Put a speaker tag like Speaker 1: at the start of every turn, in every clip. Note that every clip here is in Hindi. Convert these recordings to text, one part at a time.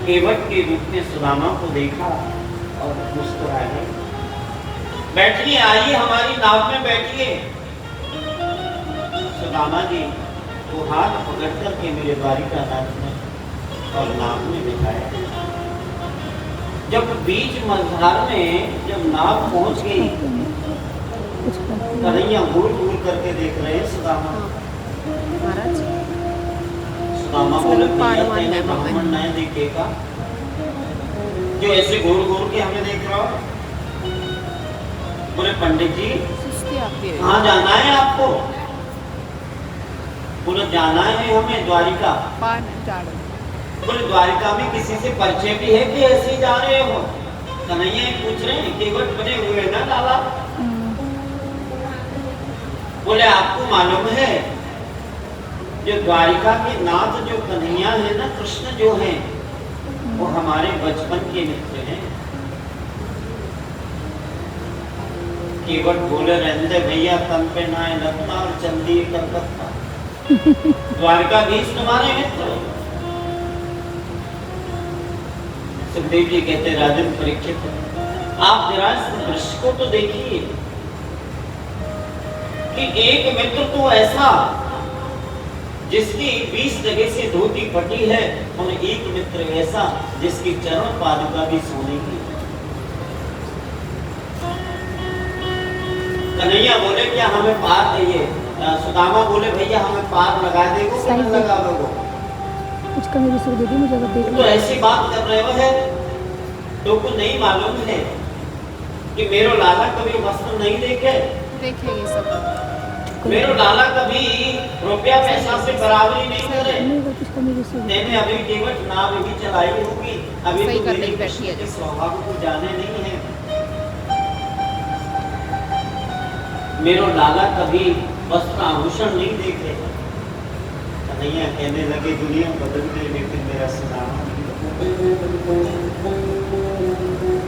Speaker 1: केवट के रूप में सुदामा को देखा और मुस्कुरा गए। बैठिए, आइए हमारी नाव में बैठिए। सुदामा जी वो हाथ पकड़ करके मेरे द्वारिका नाथ में और नाव में बिठाया। जब बीच मझधार में जब नाव पहुंच गई, कन्हैया घूर घूर करके देख रहे हैं सुदामा। सुदामा बोले मैंने ब्राह्मण नहीं देखेगा जो ऐसे घूर घूर के हमें देख रहा हो। बोले पंडित जी कहाँ जाना है आपको? बोले जाना है हमें द्वारिका। बोले द्वारिका में किसी से परिचय भी है कि ऐसे ही जा रहे हो? कन्हैया पूछ रहे हैं, केवट बने हुए ना लाला। बोले आपको मालूम है जो द्वारिका के नाथ जो कन्हैया है ना, कृष्ण जो है वो हमारे बचपन के मित्र हैं। केवट बोले रहने भैया तन पे नाए लगता और चंदी कलकत्ता। द्वारकाधीश तुम्हारे मित्र। सुखदेव जी कहते राजन परीक्षित, आप जरा इस दृश्य को तो देखिए कि एक मित्र तो ऐसा जिसकी 20 जगह से धोती फटी है और एक मित्र ऐसा जिसकी चरण पादुका भी सोने की। कन्हैया बोले क्या हमें पार चाहिए? सुदामा बोले भैया हमें पार लगा देगो कि नहीं लगा दोगो?
Speaker 2: कुछ कमी भी दे दी मुझे अगर देख
Speaker 1: तो ऐसी बात कर रहे हो है तो को नहीं मालूम है कि मेरो लाला कभी वस्त्र नहीं देखेंगे सब। मेरो लाला कभी रुपया पैसा से बराबरी नहीं करे। मैंने अभी केवल नाव ही चलाई होगी, अभी तो मेरी कृष्ण के स्वभाव को जाने नहीं है। मेरो लाला कभी वस्त्र आभूषण नहीं देखे। कन्हैया कहने लगे दुनिया बदल गई लेकिन मेरा सुदामा।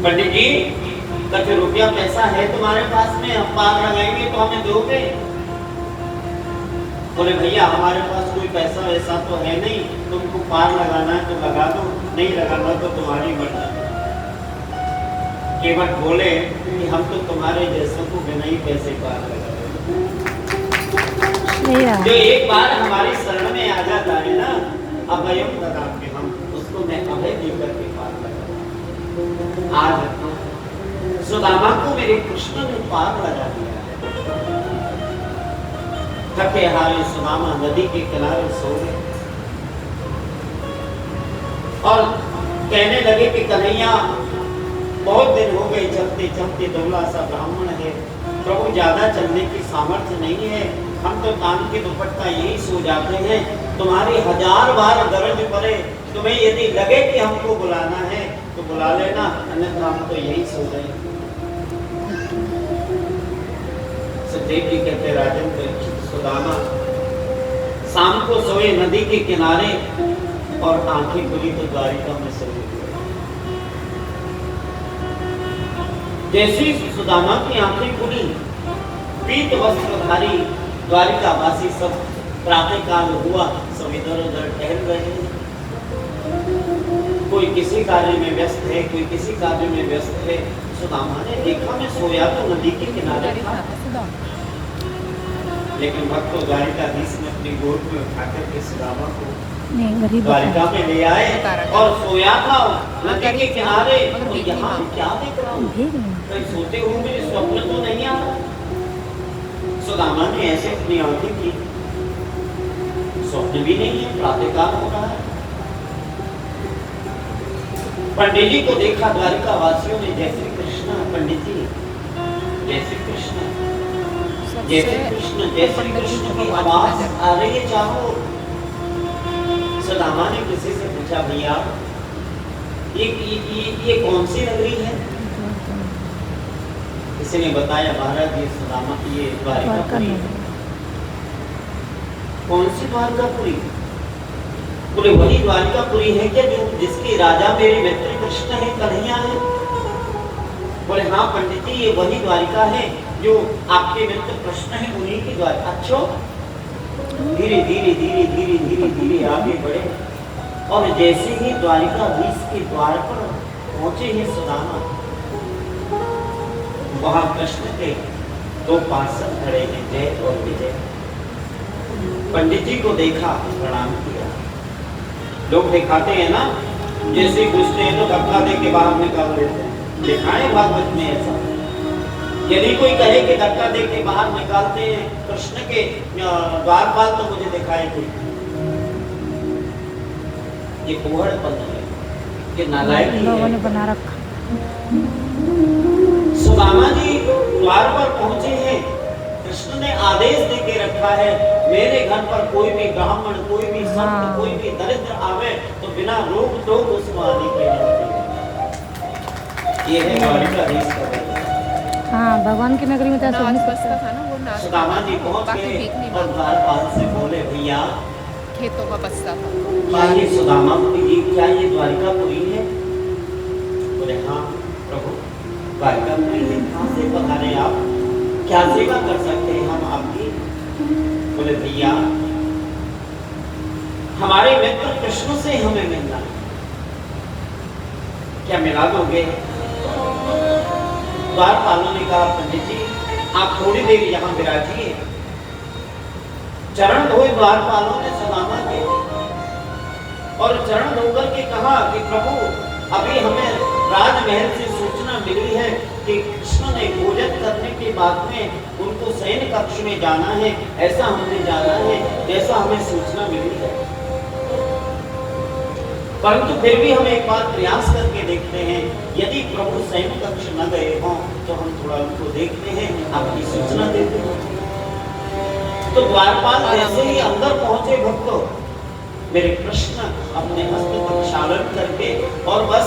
Speaker 1: पंडित जी कभी रुपया पैसा है तुम्हारे पास में, हम पार लगाएंगे तो हमें दोगे? बोले भैया हमारे पास कोई पैसा वैसा तो है नहीं, तुमको पार लगाना है तो लगा दो, नहीं लगाना तो तुम्हारी मर्जी। केवट बोले कि हम तो तुम्हारे जैसों को बिना ही पैसे पार लगा देंगे। जो एक बार हमारी शरण में आ जाता है ना, अभयम लगा के हम उसको मैं अभय देकर के पार लगा। आज सुदामा को मेरे कृष्ण ने पार लगा दिया। थके हारे सुदामा नदी के किनारे सो गए और कहने लगे कि कन्हैया बहुत दिन हो गए चलते चलते, दुबला सा ब्राह्मण है, प्रभु ज्यादा चलने की सामर्थ्य नहीं है, हम तो तान के दुपट्टा यही सो जाते हैं। तुम्हारी 1000 बार गरज पड़े, तुम्हें यदि लगे कि हमको बुलाना है तो बुला लेना, अन्यथा हम तो यही सो गए। सुखदेव जी कहते राजन परीक्षित, सुदामा शाम को सोए नदी के किनारे और आंखें खुली तो द्वारिका में सो गए। जैसी सुदामा की आंखें खुली, पीत वस्त्रधारी द्वारिका वासी सब प्रातः काल हुआ, सब इधर उधर टहल रहे हैं। कोई किसी कार्य में व्यस्त है, कोई किसी कार्य में व्यस्त है। सुदामा ने देखा मैं सोया तो नदी के किनारे था, लेकिन भक्तों द्वारिकाधीश ने अपनी गोद में उठाकर के सुदामा को द्वारिका में ले आए और सोया था नदी के किनारे। और यहाँ क्या देख रहा हूँ? कहीं सोते हुए मेरे स्वप्न तो नहीं आ रहा। सुदामा ने ऐसे अपनी आंखें की, स्वप्न भी नहीं है, प्रातःकाल हो रहा है। पंडित जी को देखा द्वारिका वासियों ने, जय श्री कृष्ण। पंडित जी जय श्री कृष्ण, जय श्री कृष्ण, जय श्री कृष्ण की आवाज आ रही है चारों। सुदामा ने किसी से पूछा भैया ये कौन सी नगरी है? किसी ने बताया महाराज ये सुदामा की ये द्वारिकापुरी है। कौन सी द्वारिकापुरी? बोले वही द्वारिकापुरी है क्या जो जिसके राजा मेरे मित्र कृष्ण है, कन्हैया है? बोले हाँ पंडित जी ये वही द्वारिका है जो आपके मित्र कृष्ण है, उन्हीं की द्वारिका। अच्छा, धीरे धीरे धीरे धीरे धीरे धीरे आगे बढ़े। और जैसे ही द्वारिकाधीश के द्वार पर पहुंचे हैं सुदामा, वहां कृष्ण के दो पार्षद खड़े हैं, जय और विजय। पंडित जी को देखा, प्रणाम किया। लोग दिखाते हैं ना, जैसे घुसते हैं तो धक्का दे के बाहर निकाल देते हैं, दिखाए भागवत में ऐसा। यदि कोई कहे कि धक्का दे के बाहर निकालते हैं कृष्ण के द्वारपाल, तो मुझे दिखाए कोई। ये कुहड़पन है, ये नालायकी
Speaker 2: लोगों ने
Speaker 1: है।
Speaker 2: बना रखा।
Speaker 1: सुदामा जी द्वार पर पहुंचे हैं, कृष्ण ने आदेश दे के रखा है, मेरे घर पर कोई भी ब्राह्मण, कोई भी संत, कोई भी दरिद्र आवे तो बिना रोक टोक उसको आने की अनुमति है। ये है द्वारिकाधीश का वैभव।
Speaker 2: हाँ, भगवान की नगरी में तो ऐसा हो नहीं
Speaker 3: बसता
Speaker 2: सकता।
Speaker 3: था ना वो नाच,
Speaker 1: सुदामा जी पहुंच
Speaker 3: बाकी
Speaker 1: गए
Speaker 3: भीख नहीं
Speaker 1: और
Speaker 3: मांगता,
Speaker 1: द्वारपाल से बोले, भैया
Speaker 3: खेतों का बसता था।
Speaker 1: ये सुदामापुरी जी, क्या ये द्वारिकापुरी है? बोले हाँ प्रभु, द्वारिकापुरी है। कहाँ से पधारे आप? क्या सेवा कर सकते हैं हम आपकी? बोले भैया, हमारे मित्र कृष्ण से हमें मिलना है, क्या मिला दोगे? द्वारपालों ने कहा, पंडित जी आप थोड़ी देर यहाँ विराजिए। चरण धोए द्वारपालों ने सुदामा के, और चरण धोकर के कहा कि प्रभु, अभी हमें राजमहल से सूचना मिली है कि कृष्ण ने भोजन करने के बाद में उनको शयन कक्ष में जाना है, ऐसा हमने जाना है, जैसा हमें सूचना मिली है। परंतु फिर भी हम एक बार प्रयास करके देखते हैं, यदि प्रभु शयन कक्ष न गए हों तो हम थोड़ा उनको देखते हैं, आपकी सूचना देते हैं। तो द्वारपाल जैसे ही अंदर पहुंचे भक्तों, मेरे कृष्ण अपने हस्त प्रक्षालन करके और बस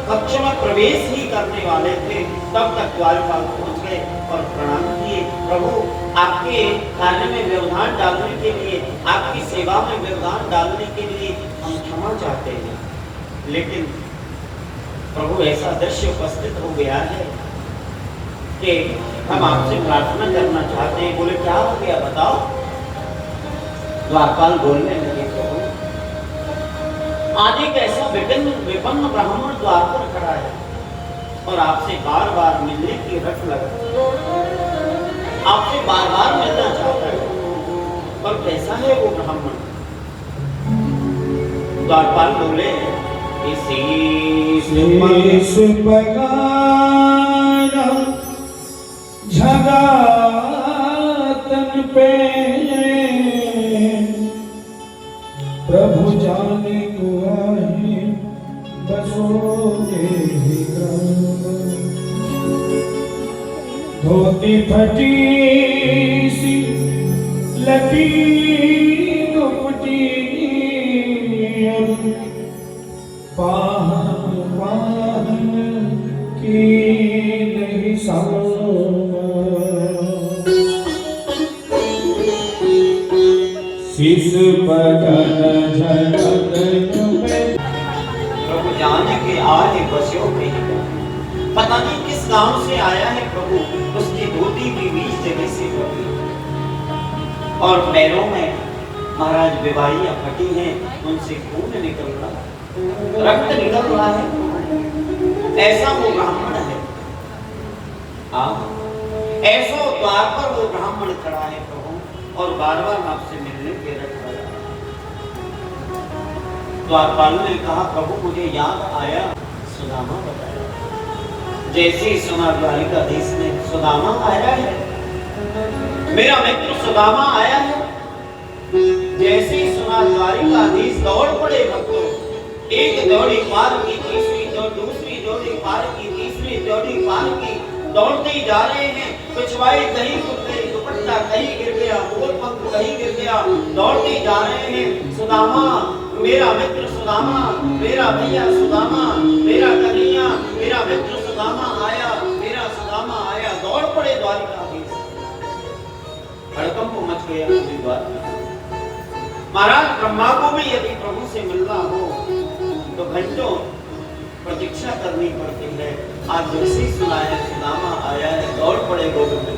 Speaker 1: कक्ष में प्रवेश ही करने वाले थे, तब तक द्वारपाल पहुंच गए और प्रणाम किए। प्रभु, आपके कार्य में व्यवधान डालने के लिए, आपकी सेवा में व्यवधान डालने के लिए हम क्षमा चाहते हैं, लेकिन प्रभु ऐसा दृश्य उपस्थित हो गया है कि हम आपसे प्रार्थना करना चाहते हैं। बोले क्या हो गया बताओ? द्वारपाल बोलने लगे, प्रभु आज एक ऐसा विपन्न ब्राह्मण द्वार पर खड़ा है और आपसे बार बार मिलने की रट लगा, आपसे बार बार मिलना चाहता है, पर कैसा है वो ब्राह्मण? द्वारपाल बोले,
Speaker 4: झगातन पे प्रभु जाने को आए बसोगे धोती फटी सी लटी दुपटी पाहन पाहन की नहीं शिष बदन
Speaker 1: प्रभु जाने के आए बस्यो में ही पता नहीं किस गांव से आया है प्रभु, उसकी धोती भी 20 जगह से फटी और पैरों में महाराज विवाहियां फटी हैं, उनसे खून निकल रहा है, रक्त निकल रहा है। ऐसा वो ब्राह्मण है। ऐसा द्वार पर वो ब्राह्मण खड़ा है प्रभु, और बार बार आपसे मिलने के रट रहा है। द्वारपाल ने कहा, प्रभु मुझे याद आया, सुदामा बताया। जैसे ही सुना द्वारिकाधीश ने, सुदामा आया है, मेरा मित्र सुदामा आया है। जैसे ही सुना द्वारिकाधीश दौड़ पड़े भक्तों, एक दौड़ी पार की, तीसरी दौड़, दूसरी दौड़ी पार की, तीसरी दौड़ी पार की, दौड़ते ही जा रहे हैं। पिछवाई कहीं टूट गई, दुपट्टा कहीं गिर गया, मोर पंख कहीं गिर गया, दौड़ते जा रहे हैं। सुदामा, मेरा मित्र सुदामा, मेरा भैया सुदामा, मेरा कन्हैया, मेरा मित्र सुदामा आया, मेरा सुदामा आया। दौड़ पड़े द्वारिकाधीश, हड़कंप मच गया पूरी द्वारका। महाराज ब्रह्मा को भी यदि प्रभु से मिलना हो तो घंटों प्रतीक्षा करनी पड़ती है। आज जैसे सुना है सुदामा आया है, दौड़ पड़े गोविंद,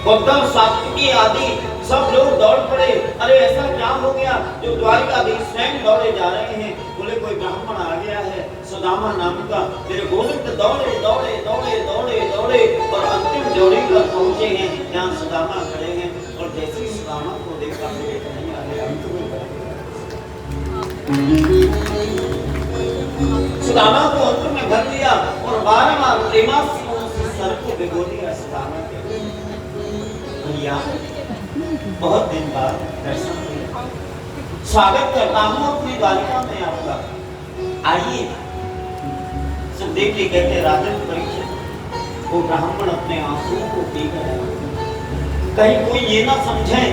Speaker 1: उद्धव सात्विकी आदि सब लोग दौड़ पड़े अरे ऐसा क्या हो गया जो द्वारिकाधीश स्वयं दौड़े जा रहे हैं। बोले कोई ब्राह्मण आ गया है सुदामा नाम का। मेरे गोविंद दौड़े दौड़े दौड़े दौड़े दौड़े और अंतिम जोड़ी पर पहुंचे हैं जहाँ सुदामा खड़े हैं। और जैसे ही सुदामा को देखा मेरे नहीं आ गया, सुदामा को अंत में भर लिया और बारंबार प्रेमास्त्रों से सर को भिगो दिया सुदामा के। भैया बहुत दिन बाद दर्शन हुए, स्वागत करता हूँ अपनी द्वारिका में आपका। आइए। सुखदेव जी कहते राजन परीक्षित, वो ब्राह्मण अपने आंसुओं को पी गए। कहीं कोई ये ना समझे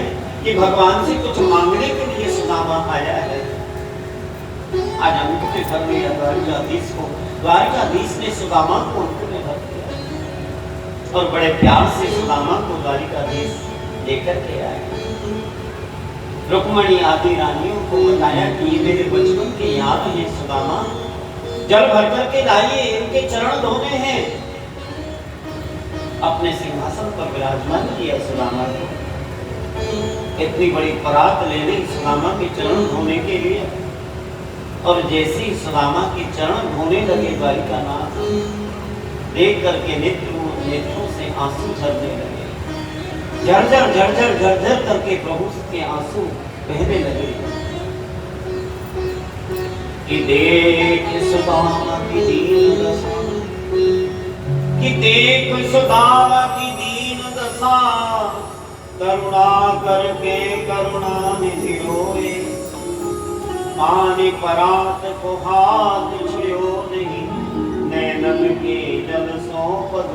Speaker 1: कि भगवान से कुछ मांगने के लिए सुदामा आया है। आज अंक में भर लिया द्वारिकाधीश को। द्वारिकाधीश ने सुदामा को अंक में भर दिया और बड़े प्यार से सुदामा को द्वारिकाधीश लेकर के आए। रुक्मणी आदि रानियों को बताया कि ये मेरे बचपन की याद है सुदामा, जल भर करके लाइए, इनके चरण धोने हैं। अपने सिंहासन पर विराजमान किया सुदामा को। इतनी बड़ी परात ले ली सुदामा के चरण धोने के लिए। और जैसे ही सुदामा के चरण धोने लगे द्वारिकानाथ, देख करके नेत्रों से आंसू झरने लगे। झरझर झरझर झरझर करके प्रभु के आंसू बहने लगे। कि देख सुदामा की दीन दशा, कि देख सुदामा की दीन दशा, करुणा करके करुणा निधि रोए। पानी परात को हाथ छुयो नहीं, नैनन के जल सो पद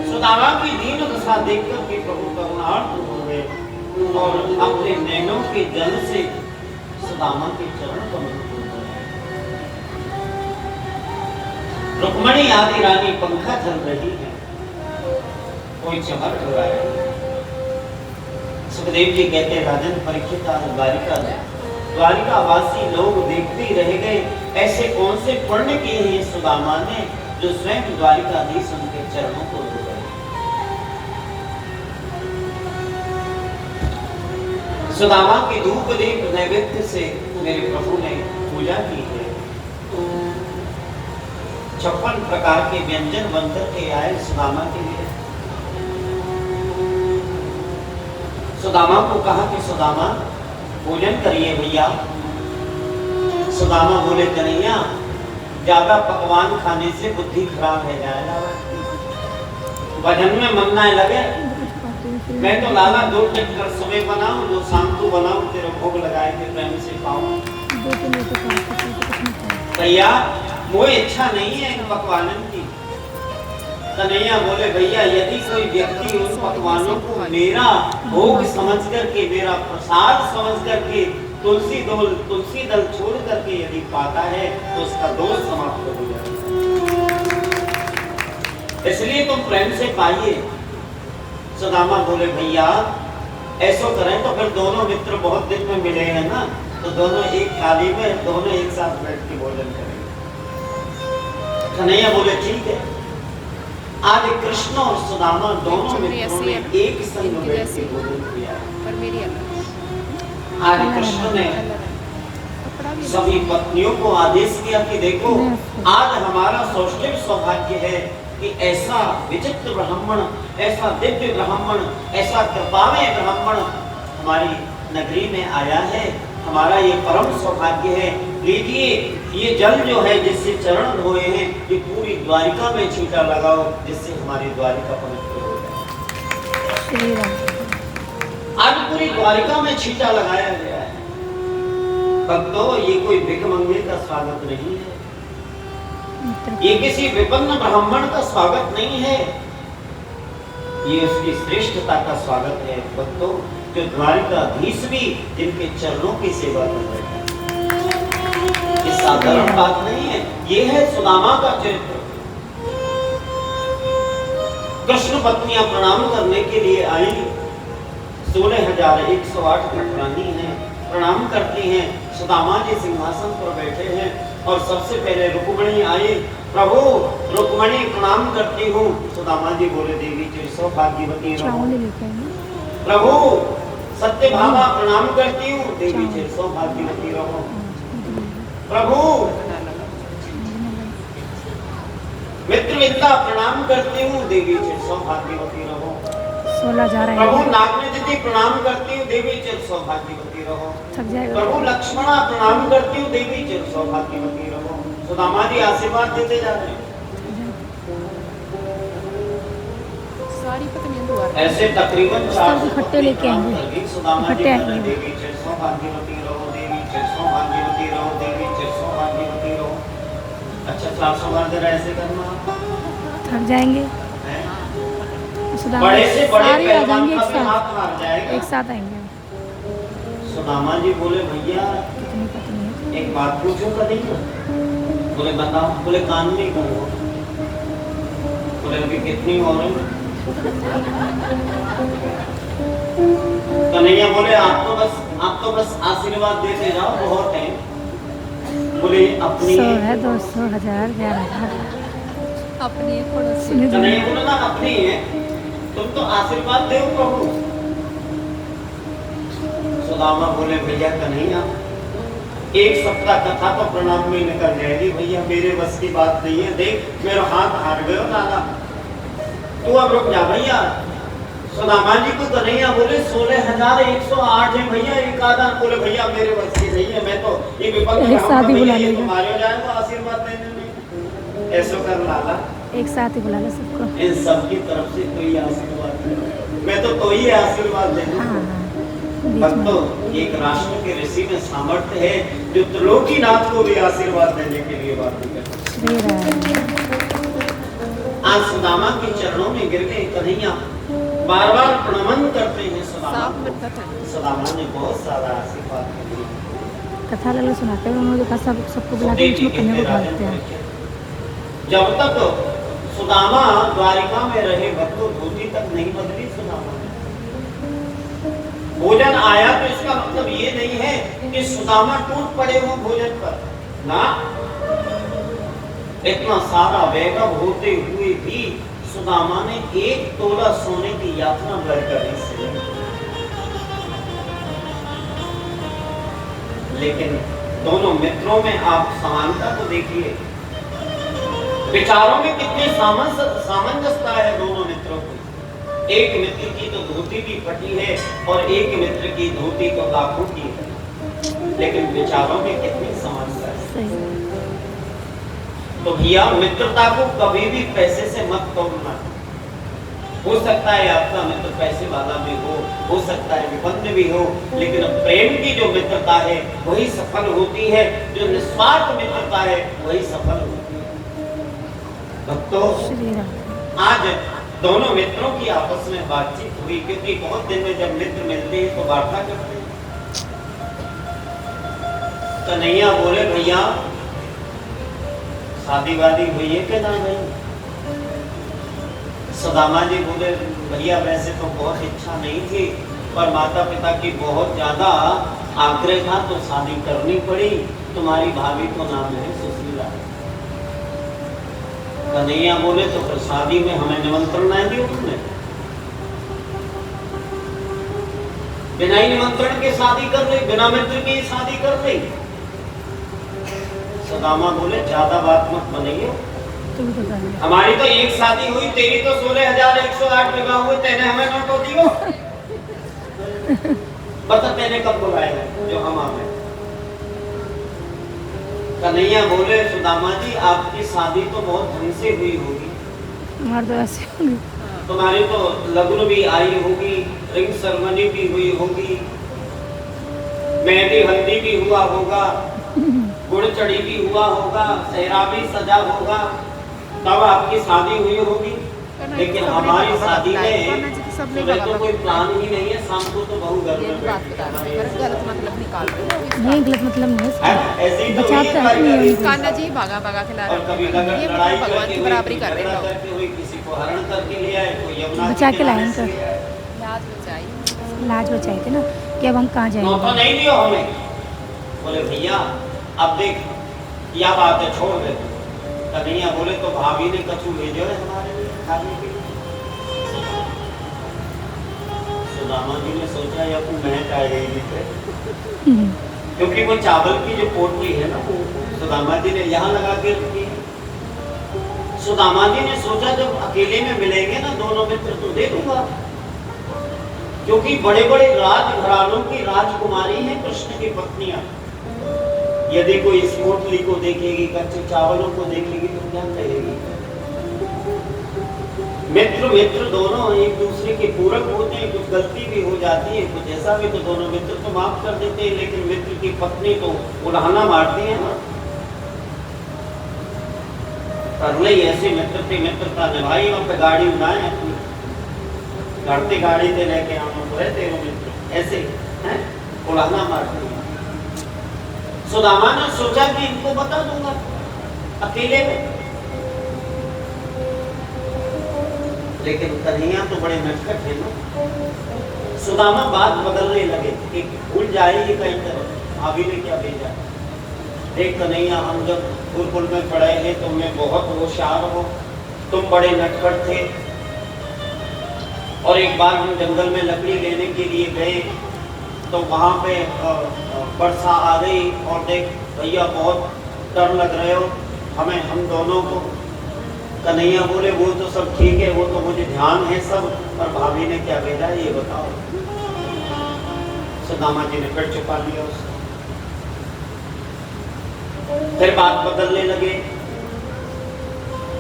Speaker 1: सुदामा की दीन दशा देखकर के प्रभु करुणार्थ हो गए और अपने नैनों के जल से सुदामा के चरण कमल हो गए। रुक्मणी आदि रानी पंखा चल रही है, कोई चमक हो रहा है। सुखदेव जी कहते राजन परीक्षित द्वारिका वासी लोग देखते ही रह गए। ऐसे कौन से पुण्य किए हैं सुदामा ने जो स्वयं द्वारिकाधीश उनके चरणों को धो गए। सुदामा के धूप दीप नैवेद्य से मेरे प्रभु ने पूजा की है। 56 प्रकार के व्यंजन बनकर के आए सुदामा के लिए। सुदामा को कहा कि सुदामा भोजन करिए भैया। सुदामा बोले कन्हैया ज्यादा पकवान खाने से बुद्धि खराब है जाएगा, भजन में मन ना लगे। मैं तो लाला 2 टक्कर सुबह बनाऊं, 2 शाम को बनाऊं, तेरे भोग लगाए के प्रेम से पाऊं। भैया वो इच्छा नहीं है इन पकवानों की। कन्हैया बोले भैया यदि कोई व्यक्ति उन पकवानों को मेरा भोग समझ करके, मेरा प्रसाद समझ करके तुलसी दल छोड़ करके यदि पाता है तो उसका दोष समाप्त हो जाएगा, इसलिए तुम प्रेम से पाइए। सुदामा बोले भैया ऐसा करें तो फिर दोनों मित्र बहुत दिन में मिले हैं ना, तो दोनों एक थाली में दोनों एक साथ बैठ के भोजन करेंगे। कन्हैया बोले ठीक है। आज कृष्ण और सुदामा दोनों मित्रों ने एक संग बैठ के भोजन किया। आज कृष्ण ने सभी पत्नियों को आदेश किया कि देखो आज हमारा सौष्ठव सौभाग्य है कि ऐसा विचित्र ब्राह्मण, ऐसा दिव्य ब्राह्मण, ऐसा कृपामय ब्राह्मण हमारी नगरी में आया है। हमारा ये परम सौभाग्य है। लीजिए ये जल जो है जिससे चरण धोए हैं ये पूरी द्वारिका में छींटा लगाओ जिससे हमारी द्वारिका पवित्र हो जाए। आज पूरी द्वारिका में छींटा लगाया गया है। भक्तों ये कोई भिखमंगे का स्वागत नहीं है, ये किसी विपन्न ब्राह्मण का स्वागत नहीं है, ये उसकी श्रेष्ठता का स्वागत है। भक्तों जो द्वारिकाधीश भी जिनके चरणों की सेवा कर रहे हैं, ये साधारण बात नहीं है। ये है सुदामा का चरित्र। कृष्ण पत्नियां प्रणाम करने के लिए आई। 16,108 ठाकुरानी हैं, प्रणाम करती हैं। सुदामा जी सिंहासन पर बैठे हैं और सबसे पहले रुक्मणी आए। प्रभु रुक्मणी प्रणाम करती हूँ। सुदामा जी बोले देवी जी सौभाग्यवती रहो, प्रभु सत्य भावा प्रणाम करती हूँ, देवी चिर सौभाग्यवती रहो। प्रभु मित्रविंदा प्रणाम करती हूँ, देवी चिर सौभाग्यवती रहो।
Speaker 2: 16 जा रहा
Speaker 1: प्रभु
Speaker 2: है,
Speaker 1: नागनिधि प्रणाम करती हूँ, देवी चिर सौभाग्यवती रहो।
Speaker 2: थक जाएगा।
Speaker 1: प्रभु लक्ष्मणा प्रणाम करती हूँ, देवी चिर सौभाग्यवती रहो। सुदामा जी आशीर्वाद देते जाते हैं।
Speaker 3: सारी पत्नियां दुआ
Speaker 1: ऐसे तकरीबन 400
Speaker 2: इकट्ठे लेके आएंगे।
Speaker 1: सुदामा जी
Speaker 2: इकट्ठे आएंगे।
Speaker 1: देवी चिर सौभाग्यवती रहो, देवी चिर सौभाग्यवती रहो, देवी चिर सौभाग्यवती रहो। अच्छा 400 बार जरा ऐसे करना
Speaker 2: थक जाएंगे।
Speaker 1: है।
Speaker 2: सुदामा
Speaker 1: बड़े से बड़े
Speaker 2: सारे आ
Speaker 1: पहलवान
Speaker 2: जाएंगे
Speaker 1: का
Speaker 2: एक
Speaker 1: भी हाथ
Speaker 2: साथ,
Speaker 1: मार जाएगा।
Speaker 2: एक साथ आएंगे।
Speaker 1: सुदामा जी बोले भैया
Speaker 2: कितनी पत्नी है?
Speaker 1: एक बात पूछूं कभी? बोले बताओ। बोले कान नहीं कहूँ। बोले अभी कितनी और है? कन्हैया बोले आप तो बस आशीर्वाद देते जाओ, बहुत है। बोले अपनी
Speaker 2: 100 है, 200, 1000, 11,000।
Speaker 3: अपनी एक पड़ोसी
Speaker 2: सुनिए
Speaker 1: कन्हैया बोले ना अपनी है, तुम तो आशीर्वाद दो प्रभु। सुदामा बोले भैया कन्हैया एक सप्ताह कथा तो प्रणाम में निकल जाएगी भैया, मेरे बस की बात नहीं है। देख मेरा हाथ हार गयो दादा, तू अब रुक जा भैया। सुदामा जी को कन्हैया बोले 16,108 है भैया, एक आधा। बोले भैया मेरे बस की नहीं है, मैं तो ये विपक्ष
Speaker 2: एक साथ ही बुला लेगा।
Speaker 1: तुम्हारे हो जाएगा आशीर्वाद देने में। ऐसा कर लाला,
Speaker 2: एक साथ ही बुला लो सबको।
Speaker 1: इन सब की तरफ से कोई आशीर्वाद नहीं, मैं तो ही आशीर्वाद दे दूं।
Speaker 2: हाँ, बीच में।
Speaker 1: भक्तों एक राष्ट्र के ऋषि में सामर्थ्य है जो त्रिलोकीनाथ को भी आशीर्वाद देने के लिए बात करते।
Speaker 2: श्री राम।
Speaker 1: आज सुदामा के चरणों में गिर गए कन्हैया, बार बार प्रणाम करते हैं सुदामा
Speaker 3: साफ
Speaker 1: को।
Speaker 3: मिलता था।
Speaker 1: सुदामा ने बहुत सारा आशीर्वाद दिया।
Speaker 2: कथा लगा सुनाते हैं उन्होंने कहा सबको बुला के बीच में कन्या को ढालते हैं।
Speaker 1: जब तक सुदामा द्वारिका में रहे भक्तों धोती तक नहीं बदली सुदामा ने। भोजन आया तो इसका मतलब ये नहीं है कि सुदामा टूट पड़े हो भोजन पर ना। इतना सारा वैभव होते हुए भी सुदामा ने 1 तोला सोने की यातना करी से। लेकिन दोनों मित्रों में आप समानता को देखिए, विचारों में कितनी सामंजस्यता है दोनों मित्रों की। एक मित्र की तो धोती भी फटी है और एक मित्र की धोती तो लाखों की है, लेकिन विचारों में कितनी समानता है।
Speaker 2: सही।
Speaker 1: तो भैया मित्रता को कभी भी पैसे से मत तोड़ना। हो सकता है आपका मित्र पैसे वाला भी हो सकता है विपन्न भी हो, लेकिन प्रेम की जो मित्रता है वही सफल होती है, जो निस्वार्थ मित्रता है वही सफल होती है। भक्तों
Speaker 2: श्री राम।
Speaker 1: आज दोनों मित्रों की आपस में बातचीत हुई, क्योंकि बहुत दिन में जब मित्र मिलते हैं तो वार्ता करते हैं। कन्हैया बोले भैया शादी वादी हुई है क्या ना भाई? सुदामा जी बोले भैया वैसे तो बहुत इच्छा नहीं थी, पर माता पिता की बहुत ज्यादा आग्रह था तो शादी करनी पड़ी। तुम्हारी भाभी को नाम है सुशीला। कन्हैया बोले तो फिर शादी में हमें निमंत्रण नहीं दिया तुमने? बिना ही निमंत्रण के शादी कर ली, बिना मित्र की शादी कर ली। सुदामा बोले ज्यादा बात मत बनाइए,
Speaker 2: तुम तो कर लिया।
Speaker 1: हमारी तो एक शादी हुई, तेरी तो 16,108 विवाह हुए, तेने हमें नोटो दियो। बता तेने कब बुलाया जो हम आवे? कन्हैया बोले सुदामा जी आपकी शादी तो बहुत ढंग से हुई होगी,
Speaker 2: हमारे तो ऐसे होंगे।
Speaker 1: तुम्हारी तो लग्न भी आई होगी, रिंग सेरेमनी भी हुई होगी, मेहंदी हल्दी भी हुआ होगा, गुड़ चढ़ी भी हुआ होगा, सेहरा भी सजा होगा, तब आपकी शादी हुई होगी। लेकिन हमारी शादी में तो कोई प्लान ही नहीं है, शाम को तो बहु घर में
Speaker 3: गलत मतलब निकाल रहे हो।
Speaker 2: नहीं गलत मतलब नहीं है।
Speaker 1: ऐसे ही तो
Speaker 2: बचाव तो है नहीं।
Speaker 3: कान्हा जी भागा भागा खिला
Speaker 1: और कभी
Speaker 3: रहे हैं। ये
Speaker 1: लड़ाई
Speaker 3: मतलब भगवान
Speaker 1: करके
Speaker 3: की
Speaker 1: हुई,
Speaker 3: बराबरी कर रहे
Speaker 1: झगड़ा
Speaker 3: हैं लोग।
Speaker 1: करके हुई, किसी को हरण करके ले आए, कोई यमुना
Speaker 2: बचा
Speaker 1: के
Speaker 2: के लाए
Speaker 1: किनारे
Speaker 2: इनको।
Speaker 1: से ले आए।
Speaker 3: लाज बचाई।
Speaker 2: लाज बचाए थे ना कि अब हम कहाँ
Speaker 1: नौता
Speaker 2: जाएंगे।
Speaker 1: नहीं दियो हमें। बोले भैया अब देख क्या बात है, छोड़ दे। कन्हैया बोले तो भाभी ने कछु भेजो है हमारे लिए खाने के लिए। सुदामा जी ने सोचा या को महक आ गई नीचे, क्योंकि वो चावल की जो पोटली है ना वो सुदामा जी ने यहाँ लगा के रखी है। सुदामा जी ने सोचा जब अकेले में मिलेंगे ना दोनों मित्र तो दे दूंगा, क्योंकि बड़े बड़े राजघरानों की राजकुमारी हैं कृष्ण की पत्नियां। यदि कोई इस पोटली को देखेगी, कच्चे चावलों को देखेगी तो क्या कहेगी? मित्र मित्र दोनों एक दूसरे के पूरक होते हैं, कुछ गलती भी हो जाती है, कुछ ऐसा भी तो दोनों मित्र तो माफ कर देते हैं, लेकिन मित्र की पत्नी तो उड़ाना मारती है ना। कर ले ऐसे मित्र की मित्रता निभाई, वहां पे गाड़ी उड़ाए अपनी घरते गाड़ी से लेके आना तो रहते हो मित्र ऐसे हैं, उड़ाना मारते हैं। सुदामा ने सोचा कि इनको बता दूंगा अकेले में, लेकिन कन्हैया तो बड़े नटखट है ना। सुदामा बात बदलने लगे कि भूल जाएगी कहीं तरह भाभी ने क्या भेजा। देख कन्हैया, हम जब गुरुकुल में पढ़े हैं तो मैं बहुत होशियार हो, तुम बड़े नटखट थे, और एक बार हम जंगल में लकड़ी लेने के लिए गए तो वहाँ पे वर्षा आ गई और देख भैया बहुत डर लग रहे हो हमें, हम दोनों को। कन्हैया बोले वो तो सब ठीक है, वो तो मुझे ध्यान है सब, पर भाभी ने क्या भेजा ये बताओ। सुदामा जी ने फिर छुपा लिया उसको। फिर बात बदलने लगे,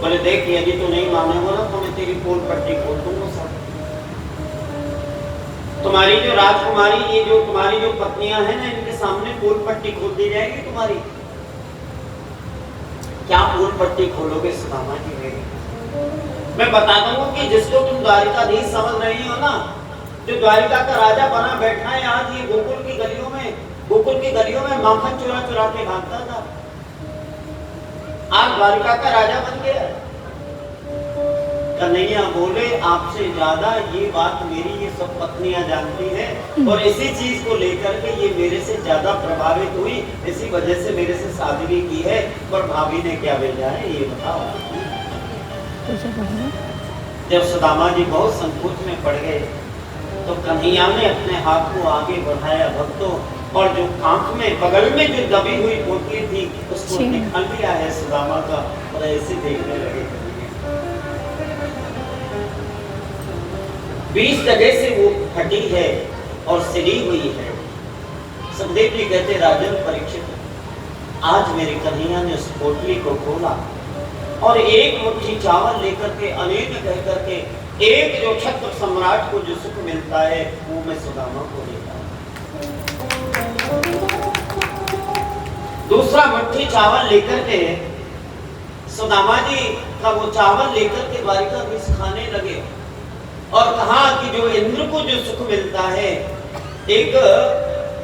Speaker 1: बोले देख यदि तू नहीं मानेगा ना तो मैं तेरी पोल पट्टी खोल दूंगा सब। तुम्हारी जो राजकुमारी, ये जो तुम्हारी जो पत्नियां हैं ना, इनके सामने पोल पट्टी खोल दी जाएगी तुम्हारी। क्या पोल पट्टी खोलोगे सुदामा जी मेरी? मैं बता दूंगा कि जिसको तुम द्वारिकाधीश समझ रही हो ना, जो द्वारिका का राजा बना बैठा है आज ये गोकुल की गलियों में माखन चुरा चुरा के भागता था, आज द्वारिका का राजा बन गया। कन्हैया बोले आपसे ज्यादा ये बात मेरी ये सब पत्नियां जानती हैं, और इसी चीज को लेकर के ये मेरे से ज्यादा प्रभावित हुई, इसी वजह से मेरे से शादी भी की है। पर भाभी ने क्या भेजा है ये बताओ। जब सुदामा जी बहुत संकोच में पड़ गए तो कन्हैया ने अपने हाथ को आगे बढ़ाया भक्तों, और जो आंख में बगल में जो दबी हुई पोटली थी उसको निकाल लिया है सुदामा का, और ऐसे देखने लगे। 20 जगह से वो फटी है और सिली हुई है। सुखदेव जी कहते राजन परीक्षित, आज मेरे कन्हैया ने उस पोटली को खोला और एक मुट्ठी चावल लेकर के अनेक कह करके एक जो छत्र सम्राट को जो सुख मिलता है वो मैं सुदामा को देता हूं। दूसरा मुट्ठी चावल लेकर के सुदामा जी का वो चावल लेकर के द्वारिकाधीश खाने लगे, और कहा कि जो इंद्र को जो सुख मिलता है, एक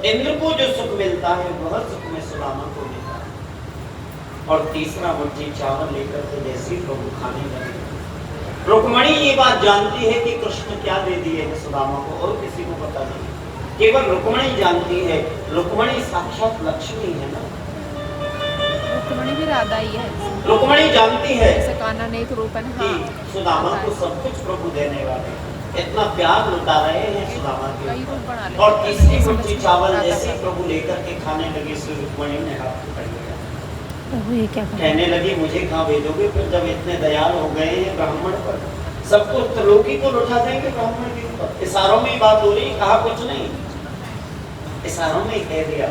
Speaker 1: इंद्र को जो सुख मिलता है वह सुख में सुदामा को मिलता है। और तीसरा मुट्ठी चावल लेकर के जैसे ही प्रभु खाने लगे, रुक्मणी ये बात जानती है कि कृष्ण क्या दे दिए है सुदामा को, और किसी को पता नहीं, केवल रुक्मणी जानती है। रुक्मणी साक्षात लक्ष्मी है ना,
Speaker 3: रुक्मणी भी राधा ही है,
Speaker 1: रुक्मणी जानती है
Speaker 3: कान्हा नहीं तो रूपन। हाँ,
Speaker 1: सुदामा को सब कुछ प्रभु देने वाले, इतना प्यार लुटा रहे हैं सुदामा के
Speaker 3: कई रूप बना ले।
Speaker 1: और तीसरी मुट्ठी चावल जैसे प्रभु लेकर के खाने लगे, श्री रुक्मणी ने हाथ पकड़ लिया।
Speaker 2: प्रभु ये क्या कर
Speaker 1: कहने लगी मुझे कहाँ भेजोगे, फिर जब इतने दयाल हो गए हैं ब्राह्मण पर, सबको त्रिलोकी को लुटा देंगे ब्राह्मण के ऊपर। इशारों में ही बात हो रही, कहा कुछ नहीं, इशारों में ही कह दिया।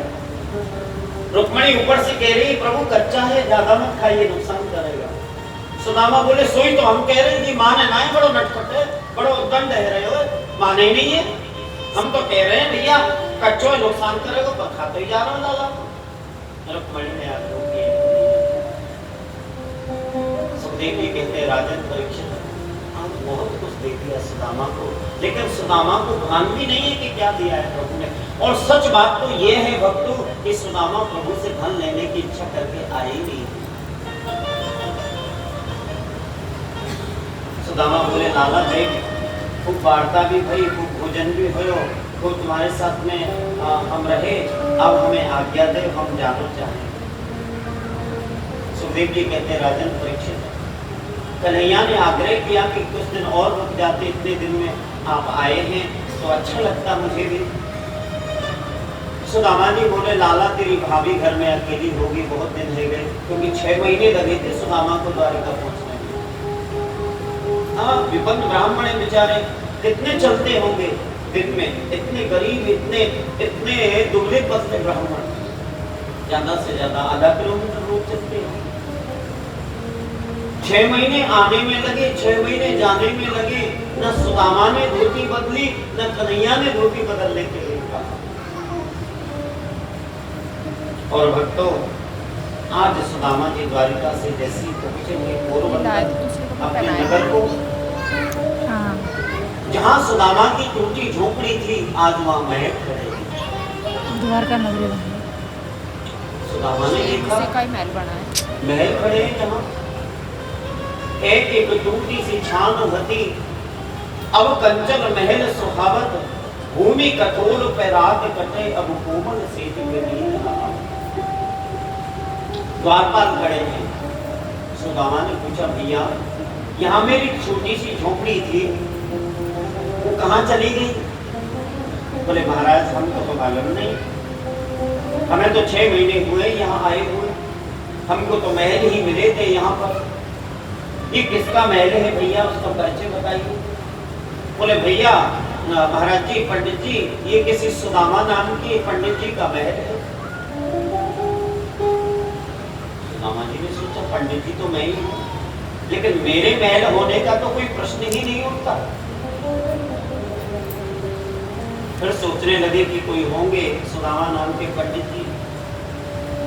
Speaker 1: रुक्मणी ऊपर से कह रही प्रभु कच्चा है, ज्यादा मत खाइए, नुकसान करेगा। सुदामा बोले सोई तो हम कह रहे हैं, माने ना है, बड़ो नटखट है, बड़ो उद्दंड है रहे हो, माने ही नहीं है। हम तो कह रहे हैं भैया कच्चो नुकसान करेगा, पर खाते ही जा रहा हूं लाला। रुक्मणी ने याद रोक दिया। सुखदेव जी कहते हैं राजन परीक्षित, आज बहुत कुछ दे दिया सुदामा को, लेकिन सुदामा को भान भी नहीं है कि क्या दिया है प्रभु ने। और सच बात तो ये है भक्तों कि सुदामा प्रभु से धन लेने की इच्छा करके आए ही नहीं। सुदामा बोले लाला देख खूब वार्ता भी भई, खूब भोजन भी भयो, खूब तुम्हारे साथ में हम रहे, अब हमें आज्ञा दे, हम जाना चाहें। सुखदेव जी कहते राजन परीक्षित, कन्हैया ने आग्रह किया कि कुछ दिन और रुक जाते, इतने दिन में आप आए हैं, तो अच्छा लगता मुझे भी। सुदामा जी बोले लाला तेरी भाभी घर में अकेली होगी, बहुत दिन रह गए, क्योंकि 6 महीने लगे थे सुदामा को द्वारिका पहुंचने में। हाँ, विपन्न ब्राह्मण है बेचारे, कितने चलते होंगे दिन में, इतने गरीब, इतने दुबले पतले ब्राह्मण, ज्यादा से ज्यादा आधा किलोमीटर रोज चलते होंगे। 6 महीने आने में लगे, 6 महीने जाने में लगे, न सुदामा ने धोती बदली, न कन्हैया ने धोती बदलने के लिए कहा। और भक्तों, आज सुदामा जी द्वारिका से जैसी पहुंचेंगे पोरबंदर अपने नगर को, जहाँ सुदामा की टूटी झोपड़ी थी, आज वहाँ महल खड़े हैं।
Speaker 2: द्वारका नगरी बनी।
Speaker 1: सुदामा ने देखा
Speaker 3: महल बना है,
Speaker 1: महल खड़े हैं, जहाँ एक एक टूटी सी छान हती, अब कंचन महल सुहावत, भूमि कठोर पे रात कटे, अब कोमल सेज पे नींद आवा। द्वारपाल खड़े हैं। सुदामा ने पूछा, भैया यहाँ मेरी छोटी सी झोपड़ी थी, वो कहाँ चली गई? बोले महाराज हमको तो मालूम नहीं, हमें तो 6 महीने हुए यहाँ आए हुए, हमको तो महल ही मिले थे यहाँ पर। ये किसका महल है भैया, उसका परिचय बताइए। बोले भैया महाराज जी, पंडित जी, ये किसी सुदामा नाम की पंडित जी का महल है। सुदामा जी ने सोचा, पंडित जी तो मैं ही हूँ, लेकिन मेरे महल होने का तो कोई प्रश्न ही नहीं उठता। फिर सोचने लगे कि कोई होंगे सुदामा नाम के पंडित जी।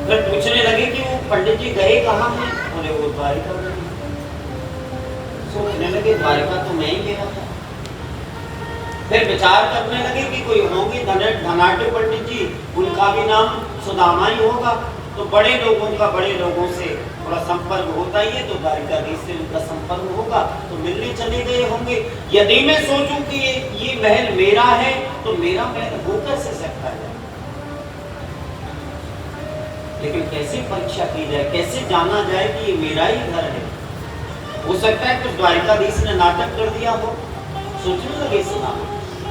Speaker 1: फिर पूछने लगे कि वो पंडित जी गए कहाँ हैं? बोले वो द्वारिका में। सोचने लगे द्वारिका तो मैं ही गया था। फिर विचार करने लगे कि कोई होंगे धनाढ्य पंडित जी, उनका भी नाम सुदामा ही होगा, तो बड़े लोगों से थोड़ा संपर्क होता ही है, तो द्वारिकाधीश से उनका संपर्क होगा, तो मिलने चले गए होंगे। यदि मैं सोचूं कि ये महल मेरा है, तो मेरा महल हो कैसे सकता है? लेकिन कैसे परीक्षा की जाए, कैसे जाना जाए कि ये मेरा ही घर है? हो सकता है कुछ द्वारिकाधीश ने नाटक कर दिया हो। सोचने लगे सुदामा,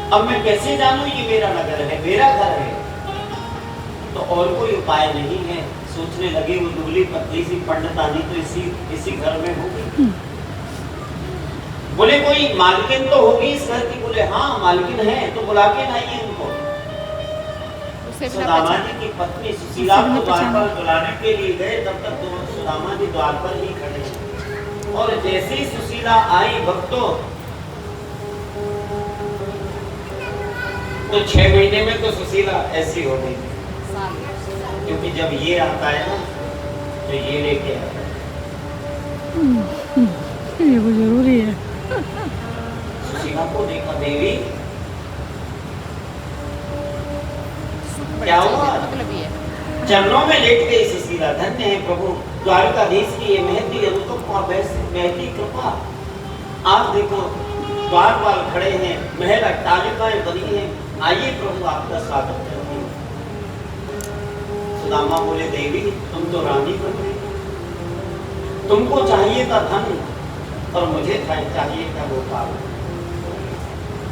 Speaker 1: अब मैं कैसे जानूं ये मेरा नगर है, मेरा घर है? तो और कोई उपाय नहीं है। सोचने लगे वो दुबली पतली सी पंडितानी तो इसी घर में होगी। बोले कोई मालकिन तो होगी इस घर की। बोले हाँ मालकिन है, तो बुला के लाइए उनको। सुदामा जी की पत्नी सुशीला को द्वार पर बुलाने के लिए गए, तब तक तो सुदामा जी द्वार पर ही खड़े हैं। और जैसे ही सुशीला आई भक्तों, तो 6 महीने में तो सुशीला ऐसी हो गई, क्योंकि जब ये आता है ना, तो ये लेके आता है।
Speaker 2: ये वो जरूरी है।
Speaker 1: सुशीला को देखा, देवी क्या हुआ? चरणों में लेट गई सुशीला। धन्य है प्रभु द्वारकाधीश की ये महती अनुकंपा, महती कृपा। आप देखो द्वारपाल खड़े हैं, महल अट्टालिकाएं बनी हैं, आइए प्रभु आपका स्वागत करते हैं। सुदामा बोले, देवी तुम तो रानी बन गई, तुमको चाहिए था धन और मुझे चाहिए था गोपाल।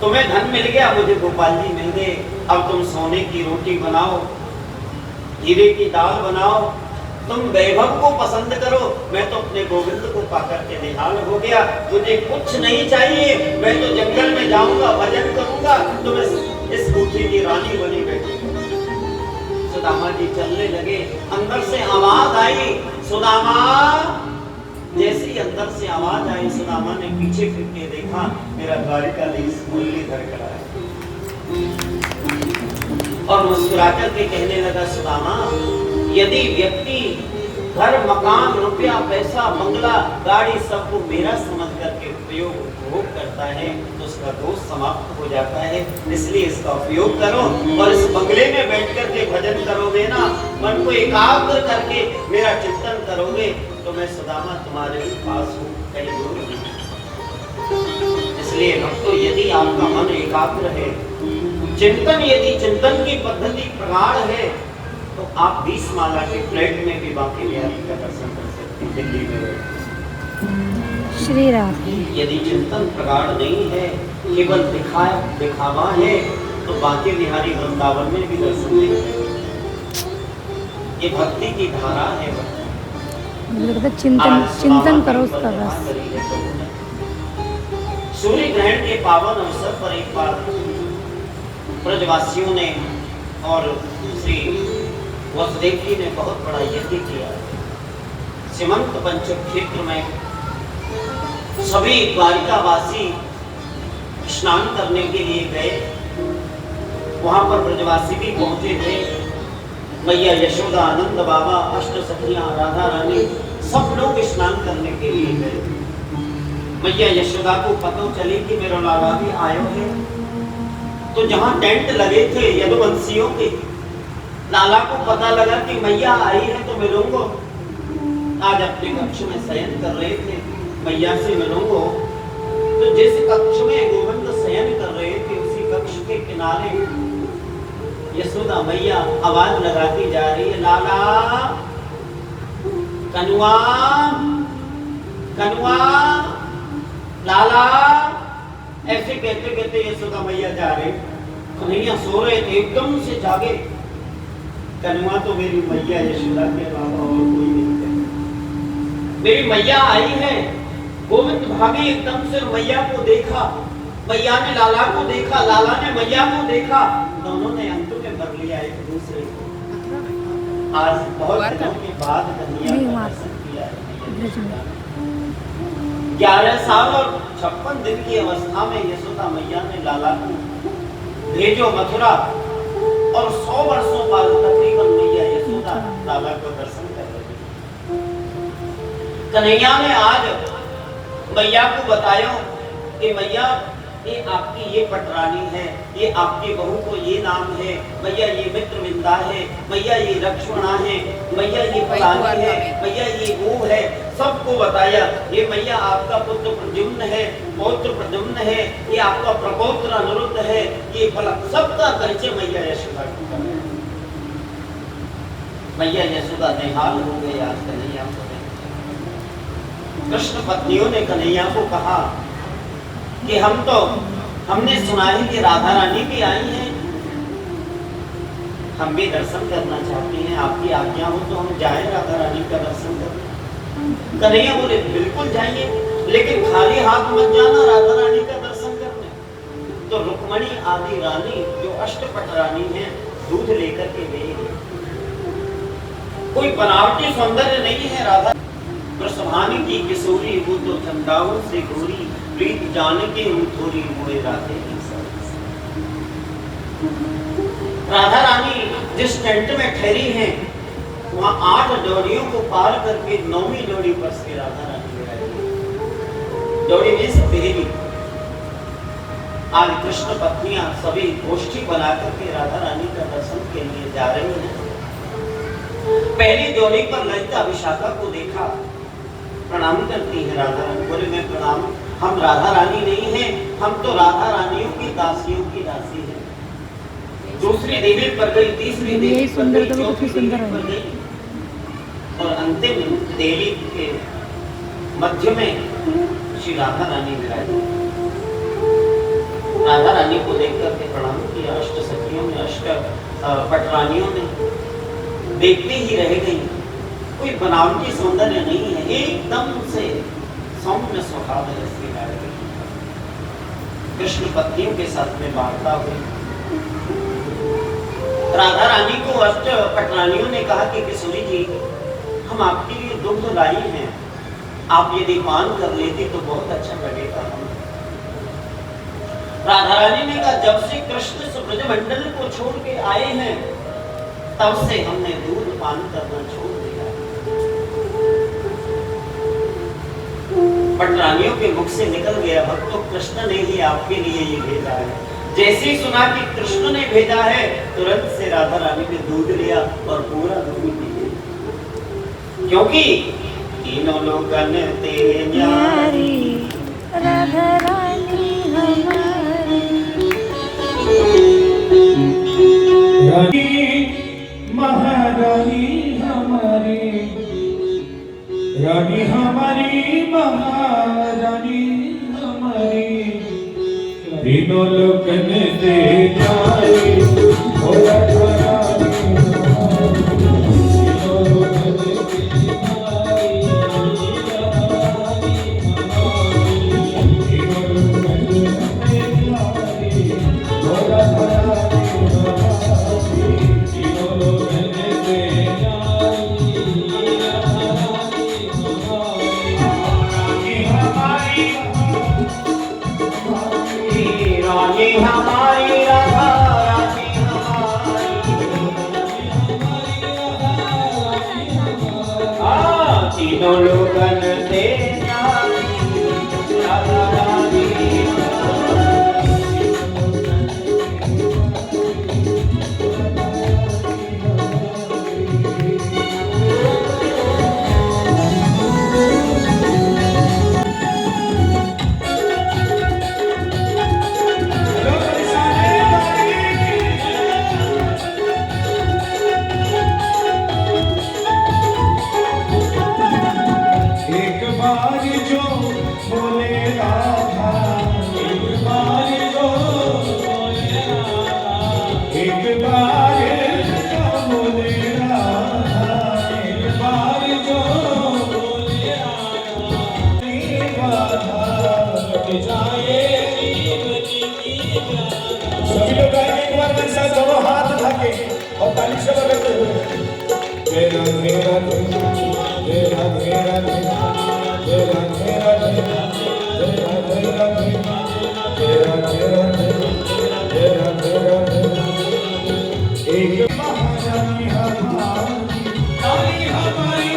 Speaker 1: तुम्हें धन मिल गया, मुझे गोपाल जी मिल गए। अब तुम सोने की रोटी बनाओ, हीरे की दाल बनाओ, तुम वैभव को पसंद करो, मैं तो अपने गोविंद को पाकर के निहाल हो गया। मुझे कुछ नहीं चाहिए, मैं तो जंगल में जाऊंगा, भजन करूंगा, तो मैं इस कोठी की रानी बनी बैठी। सुदामा जी चलने लगे, अंदर से आवाज आई, सुदामा। जैसी अंदर से आवाज आई, सुदामा ने पीछे फिर के देखा, मेरा द्वारिकाधीश मुरलीधर खड़ा है और मुस्कुराकर के कहने लगा, सुदामा यदि व्यक्ति घर मकान रुपया पैसा बंगला गाड़ी सबको मेरा समझ करके उपयोग उपभोग करता है, तो उसका दोष समाप्त हो जाता है। इसलिए इसका उपयोग करो और इस बंगले में बैठ करके भजन करोगे ना, मन को एकाग्र करके मेरा चिंतन करोगे, तो मैं सुदामा तुम्हारे ही पास हूँ, कहीं दूर नहीं। इसलिए भक्तों, यदि आपका मन एकाग्र है, चिंतन की पद्धति प्रगाढ़ है, तो आप 20 माला के फ्लैट में भी बांके बिहारी का दर्शन कर सकते हैं दिल्ली में।
Speaker 2: श्री राम।
Speaker 1: यदि चिंतन प्रगाढ़ नहीं है, केवल दिखावा है तो बांके बिहारी वृंदावन में भी दर्शन नहीं देंगे। ये भक्ति की धारा है।
Speaker 2: मुझे लगता है चिंतन करो उसका बस।
Speaker 1: सूर्य ग्रहण के पावन अवसर पर एक बार ब्रजवासियों ने और श्री वसुदेव जी ने बहुत बड़ा यज्ञ किया। सीमंत पंचक क्षेत्र में सभी द्वारिकावासी स्नान करने के लिए गए। वहां पर ब्रजवासी भी पहुंचे थे। मैया यशोदा, आनंद बाबा, अष्ट सखियां, राधा रानी सब लोग स्नान करने के लिए गए। मैया यशोदा को पता चली कि मेरा लाला भी आयो है, तो जहां टेंट लगे थे यदुवंशियों के, लाला को पता लगा कि मैया आई है तो मिलूंगा। आज अपने कक्ष में शयन कर रहे थे, मैया से मिलूंगा। तो जिस कक्ष में गोविंद शयन कर रहे थे उसी कक्ष के किनारे यशोदा मैया आवाज लगाती जा रही है, लाला, कनुआ, कनुआ, लाला। ऐसे कहते कहते यशोदा मैया जा रहे। कन्हैया सो रहे थे, एकदम से जागे। कनुआ तो मेरी मैया यशोदा के अलावा और कोई नहीं है। मेरी मैया आई है। गोविंद भागे एकदम से मैया को देखा। मैया ने लाला को देखा, लाला ने मैया को देखा। दोनों ने अंत में भर लिया एक दूसरे को। आज बहुत दिनों के बाद कन्हैया का दर्शन किया है। 11 साल और 56 दिन की अवस्था में यशोदा मैया ने लाला को भेजो मथुरा, और 100 वर्षों बाद तकरीबन मैया यशोदा लाला को दर्शन कर रही। कन्हैया ने आज मैया को बताया कि मैया ये आपकी ये पटरानी है, ये आपकी बहू को ये नाम है, मैया ये मित्रविंदा है, मैया ये लक्ष्मणा है, मैया ये फलानी है, मैया ये वो है। सबको बताया। ये मैया आपका पुत्र प्रद्युम्न है, पौत्र प्रद्युम्न है, ये आपका प्रपौत्र अनिरुद्ध है, ये फला, सबका परिचय मैया यशोदा को कराया। मैया यशोदा निहाल हो गई आज कन्हैया को। कृष्ण पत्नियों ने कन्हैया को कहा कि हमने सुना है कि राधा रानी भी आई है, हम भी दर्शन करना चाहते हैं, आपकी आज्ञा हो तो हम जाएं राधा रानी का दर्शन करने। कन्हैया बोले बिल्कुल जाइए, लेकिन खाली हाथ मत जाना राधा रानी का दर्शन करने। तो रुक्मणी आदि रानी जो अष्टपट रानी है दूध लेकर के गई। कोई बनावटी सौंदर्य नहीं है राधा। प्रसभानी की किशोरी वो तो चंदाओं से गोरी, प्रीत जान के थोड़ी मोए राधे की। राधा रानी जिस टेंट में ठहरी हैं, वहां 8 डोरियों को पार करके 9वीं डोरी पर से राधा रानी विराजी। डोरी में सफेदी। आज कृष्ण पत्नियां सभी गोष्ठी बना करके राधा रानी का दर्शन के लिए जा रही हैं। पहली डोरी पर ललिता विशाखा को देखा, प्रणाम करती है राधा रानी। बोले मैं प्रणाम, हम राधा रानी नहीं हैं, हम तो राधा रानियों की दासियों की दासी हैं। दूसरी देवी पर गई, तीसरी देवी पर गई, चौथी देवी पर गई, और अंतिम देवी के मध्य में श्री राधा रानी विराजी। राधा रानी को देखकर के प्रणाम किया। अष्ट सखियों ने, अष्ट पटरानियों ने देखते ही रह गई। कोई बनावटी सौंदर्य नहीं है, एकदम से सौम्य स्वभाव है इसके बारे में। कृष्ण पत्नियों के साथ में वार्ता हुई। राधा रानी को अष्ट पटरानियों ने कहा कि किशोरी जी, हम आपके लिए दुग्ध लाई हैं, आप यदि पान कर लेते तो बहुत अच्छा लगेगा। राधा रानी ने कहा जब से कृष्ण इस ब्रजमंडल को छोड़ के आए हैं तब से हमने दूध पान करना छोड़ दिया। पटरानियों के मुख से निकल गया, भक्तों कृष्ण ने ही आपके लिए ये भेजा है। जैसे ही सुना कि कृष्ण ने भेजा है, तुरंत से राधा रानी ने दूध लिया और पूरा दूध पी लिया। क्योंकि तीनों लोगन तेरे न्यारी
Speaker 2: राधा रानी हमारी।
Speaker 4: रानी महारानी हमारी, रानी हमारी महारानी हमारी, तीनों लोकन ते न्यारी हो राधा रानी हमारी। तीनों लोकन ते न्यारी राधा रानी हमारी। तीनों लोकन ते न्यारी हो राधा रानी हमारी। तीनों लोकन ते न्यारी राधा रानी हमारी। रानी हमारी राधा रानी हमारी। तीनों लोगन ते न्यारी राधा रानी एक बार जो बोले राधा, एक बार जो बोले राधा, एक बार जो बोले राधा, एक बार जो बोले राधा, लग जाए जीवन की राधा। सभी लोग गाएंगे एक बार मेरे साथ, दोनों हाथ उठा के और ताली से बजाते हुए। तेरा मेरा तेरा मेरा तेरा मेरा तेरा मेरा तेरा तेरा तेरा तेरा तेरा तेरा तेरा एक महारानी हमारी, रानी हमारी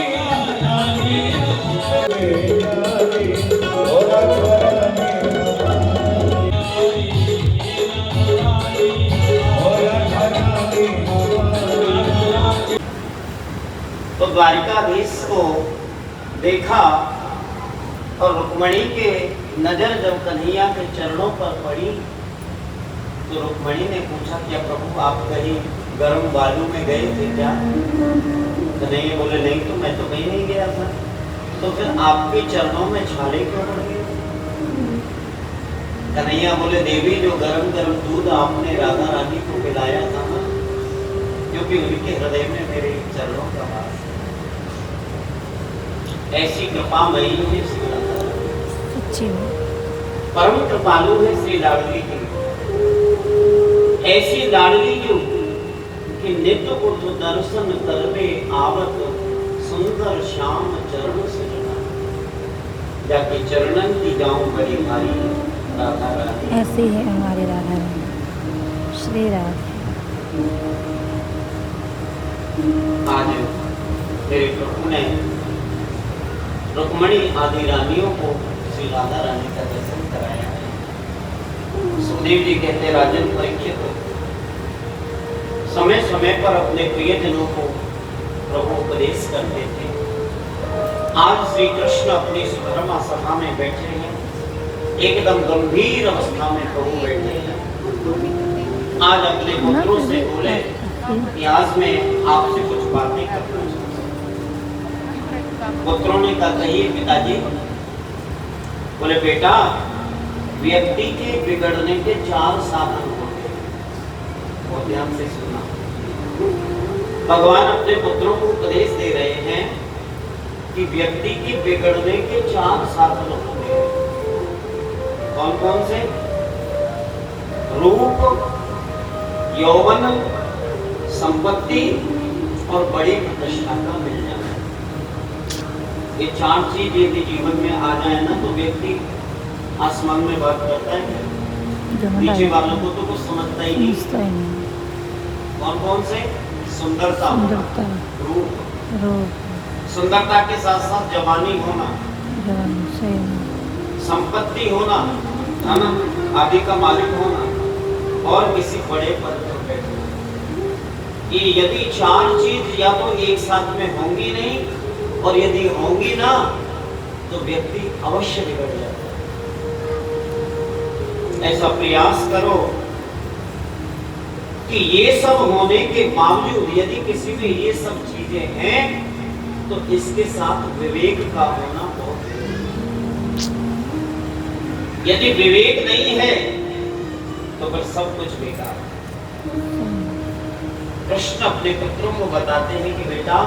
Speaker 4: रानी हमारी। और
Speaker 1: तो द्वारिकाधीश को देखा और रुक्मणी के नजर जब कन्हैया के चरणों पर पड़ी तो रुक्मणी ने पूछा, क्या प्रभु आप कहीं गर्म बालू में गए थे क्या? कन्हैया बोले, नहीं तो मैं तो कहीं नहीं गया था। तो फिर आपके चरणों में छाले क्यों पड़ गए? कन्हैया बोले, देवी जो गरम गरम दूध आपने राधा रानी को पिलाया था ना, क्योंकि उनके हृदय में मेरे चरणों का वास है। ऐसी कृपा मई है श्री राधा,
Speaker 2: सच्ची में
Speaker 1: परम कृपालु है श्री लाडली की। ऐसी लाडली जो कि नित्य उठ दर्शन करवे आवत, सुंदर श्याम चरण से लगा, जाके चरणन की जाऊं बड़ी भारी राधा रानी।
Speaker 2: ऐसी है हमारी राधा रानी श्री राधा।
Speaker 1: आज मेरे प्रभु ने रुक्मणी आदि रानियों को श्री राधा रानी का दर्शन कराया है। सुखदेव जी कहते, राजन परीक्षित समय समय पर अपने प्रियजनों को प्रभु उपदेश करते थे। आज श्री कृष्ण अपनी सुधर्मा सभा में बैठे हैं, एकदम गंभीर अवस्था में प्रभु बैठे हैं। आज अपने पुत्रों से बोले कि आज मैं आपसे कुछ बातें करना चाहता हूं। पुत्रों ने कहा, कहिए पिताजी। बोले, बेटा व्यक्ति के बिगड़ने के 4 साधन होते हैं। बहुत ध्यान से सुनना। भगवान अपने पुत्रों को उपदेश दे रहे हैं कि व्यक्ति के बिगड़ने के 4 साधन होते हैं। कौन कौन से? रूप, यौवन, संपत्ति और बड़ी प्रतिष्ठा का मिल जाना। ये 4 चीज यदि जीवन में आ जाए ना तो व्यक्ति आसमान में बात करता है, नीचे वालों को तो कुछ समझता ही नहीं। कौन कौन से? सुंदरता, रूप, सुंदरता के साथ साथ जवानी होना, संपत्ति होना, धन आदि का मालिक होना और किसी बड़े पद पर बैठना। ये यदि 4 चीज या तो एक साथ में होंगी नहीं, और यदि होंगी ना तो व्यक्ति अवश्य बिगड़ जाता है। ऐसा प्रयास करो कि ये सब होने के बावजूद यदि किसी में ये सब चीजें हैं तो इसके साथ विवेक का होना बहुत जरूरी है। यदि विवेक नहीं है तो फिर सब कुछ बेकार। कृष्ण अपने पुत्रों को बताते हैं कि बेटा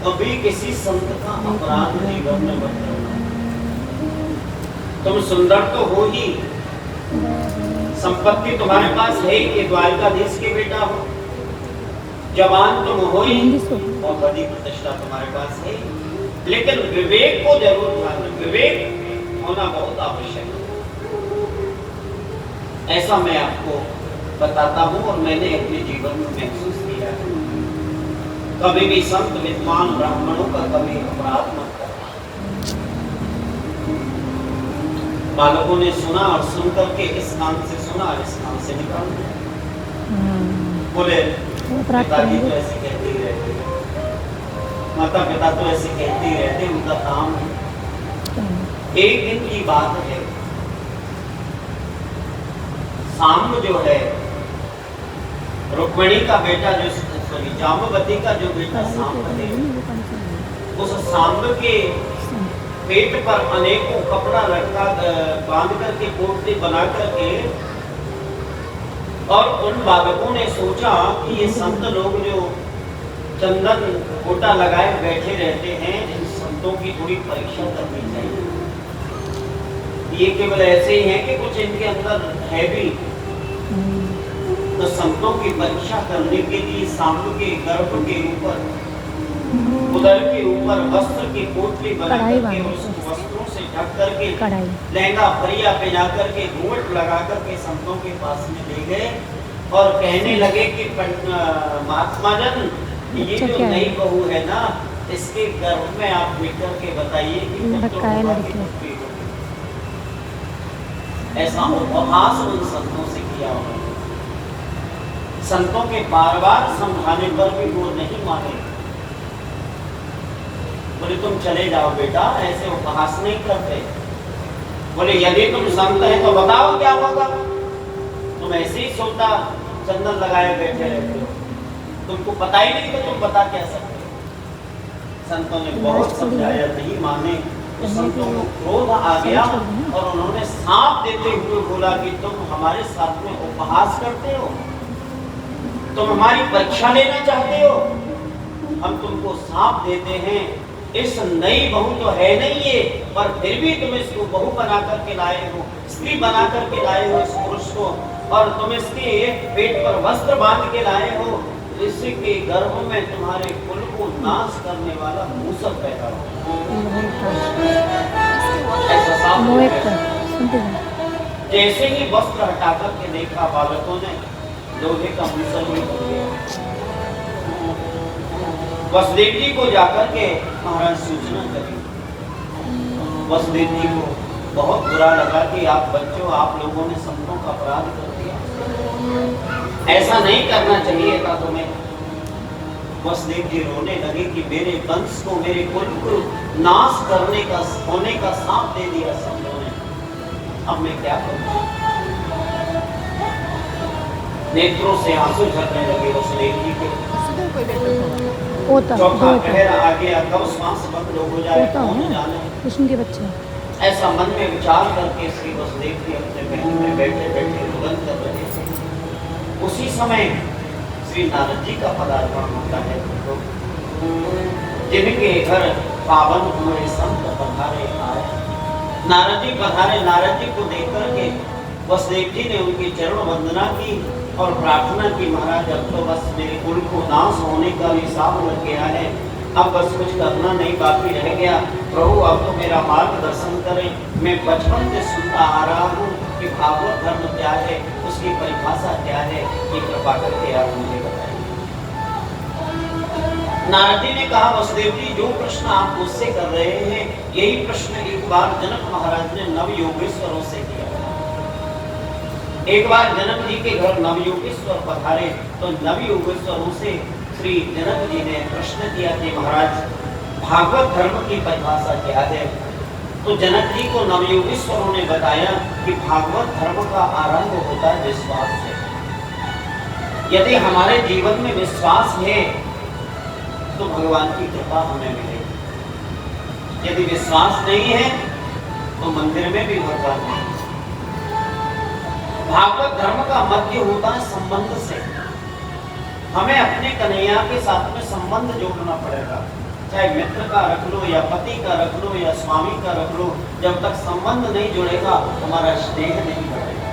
Speaker 1: कभी किसी संत का अपराध जीवन में मत करना। तुम सुंदर तो हो ही, संपत्ति तुम्हारे पास है ही कि द्वारकाधीश के बेटा हो, जवान तुम हो ही और बड़ी प्रतिष्ठा तुम्हारे पास है, लेकिन विवेक को जरूर ध्यान रखना, विवेक होना बहुत आवश्यक है। ऐसा मैं आपको बताता हूं और मैंने अपने जीवन में महसूस किया है। कभी भी संत विद्वान ब्राह्मणों का कभी अपराध मत करना। बालकों ने सुना और सुन करके इस कान से सुना इस कान से निकाल दिया। बोले पिताजी तो ऐसे कहते ही रहते, माता पिता तो ऐसे कहते ही रहते, उनका काम है। एक दिन की बात है, साम्ब जो है रुक्मिणी का बेटा, जो सॉरी जाम्बवती का जो बेटा साम्ब है, उस साम्ब के पेट पर अनेकों कपड़ा लटका बांध करके पोटली बना करके, और उन बालकों ने सोचा कि ये संत लोग जो चंदन गोटा लगाए बैठे रहते हैं, इन संतों की थोड़ी परीक्षा करनी चाहिए। ये केवल ऐसे ही हैं कि कुछ इनके अंदर है भी, तो संतों की परीक्षा करने के लिए साम्ब के गर्भ के ऊपर, उदर के ऊपर वस्त्र की पोटली बना करके, उस वस्त्रों से ढक करके, लहंगा फरिया पहना करके, घूंघट लगा करके संतों के पास में ले गए और कहने लगे कि महात्मा जन, ये जो नई बहू है ना, इसके गर्भ में आप मिल करके बताइए कि ऐसा उपहास उन संतों से किया उन्होंने। संतों के बार बार समझाने पर भी वो नहीं माने। बोले तुम चले जाओ बेटा, ऐसे उपहास नहीं करते। बोले यदि तुम संत है तो बताओ क्या होगा, तुम ऐसे ही सोता चंदन लगाए बैठे रहते हो, तुमको पता ही नहीं तो तुम बता क्या सकते हो। संतों ने बहुत समझाया, नहीं माने, तो संतों को क्रोध आ गया और उन्होंने सांप देते हुए बोला कि तुम हमारे साथ में उपहास करते हो, तुम हमारी परीक्षा लेना चाहते हो, हम तुमको सांप देते हैं। इस नई बहू तो है नहीं ये, पर फिर भी तुम इसको बहू बना करके लाए हो, स्त्री बना करके लाए हो इस पुरुष को, और तुम इसके पेट पर वस्त्र बांध के लाए हो, इसके गर्भ में तुम्हारे कुल को नाश करने वाला मूसक पैदा हो। ऐसा सांप जैसे ही वस्त्र हटा करके देखा, बालकों ने लोहे का मूसल ही हो गया। वसुदेव जी को जाकर के महाराज सूचना करी। वसुदेव जी को बहुत बुरा लगा कि आप बच्चों, आप लोगों ने संतों का अपराध कर दिया, ऐसा नहीं करना चाहिए था तुम्हें। वसुदेव जी रोने लगे कि मेरे वंश को, मेरे कुल को नाश करने का होने का सांप दे दिया संतों ने, अब मैं क्या करूं। नेत्रों से आंसू झरने लगे वसुदेव जी के। चौथा पहर आ गया, कब श्वास बंद हो जाए कौन जाने।
Speaker 2: कृष्ण के बच्चे
Speaker 1: ऐसा मन में विचार करके श्री वसुदेव जी अपने महल में बैठे बैठे रुदन कर रहे थे। उसी समय श्री नारद जी का पदार्पण होता है। जिनके घर पावन हुए संत पधारे आए। नारद जी पधारे। नारद जी को देख करके वसुदेव जी ने उनकी चरण वंदना की और प्रार्थना की, महाराज अब तो बस मेरे कुल को नाश होने का हिसाब लग गया है, अब बस कुछ करना नहीं बाकी रह गया। प्रभु अब तो मेरा मार्गदर्शन करें। मैं बचपन से सुनता आ रहा हूँ कि भागवत धर्म क्या है, उसकी परिभाषा क्या है, ये कृपा करके आप मुझे बताइए। नारद जी ने कहा, वसुदेव जी जो प्रश्न आप मुझसे कर रहे हैं, यही प्रश्न एक बार जनक महाराज ने नव योगेश्वरों से किया। एक बार जनक जी के घर नवयोगेश्वर पधारे तो नवयोगेश्वरों से श्री जनक जी ने प्रश्न किया कि महाराज भागवत धर्म की परिभाषा क्या है। तो जनक जी को नवयोगेश्वरों ने बताया कि भागवत धर्म का आरंभ होता है विश्वास से। यदि हमारे जीवन में विश्वास है तो भगवान की कृपा हमें मिलेगी। यदि विश्वास नहीं है तो मंदिर में भी भगवान नहीं। भागवत धर्म का मध्य होता है संबंध से। हमें अपने कन्हैया के साथ में संबंध जोड़ना पड़ेगा, चाहे मित्र का रख लो या पति का रख लो या स्वामी का रख लो। जब तक संबंध नहीं जुड़ेगा हमारा स्नेह नहीं बढ़ेगा।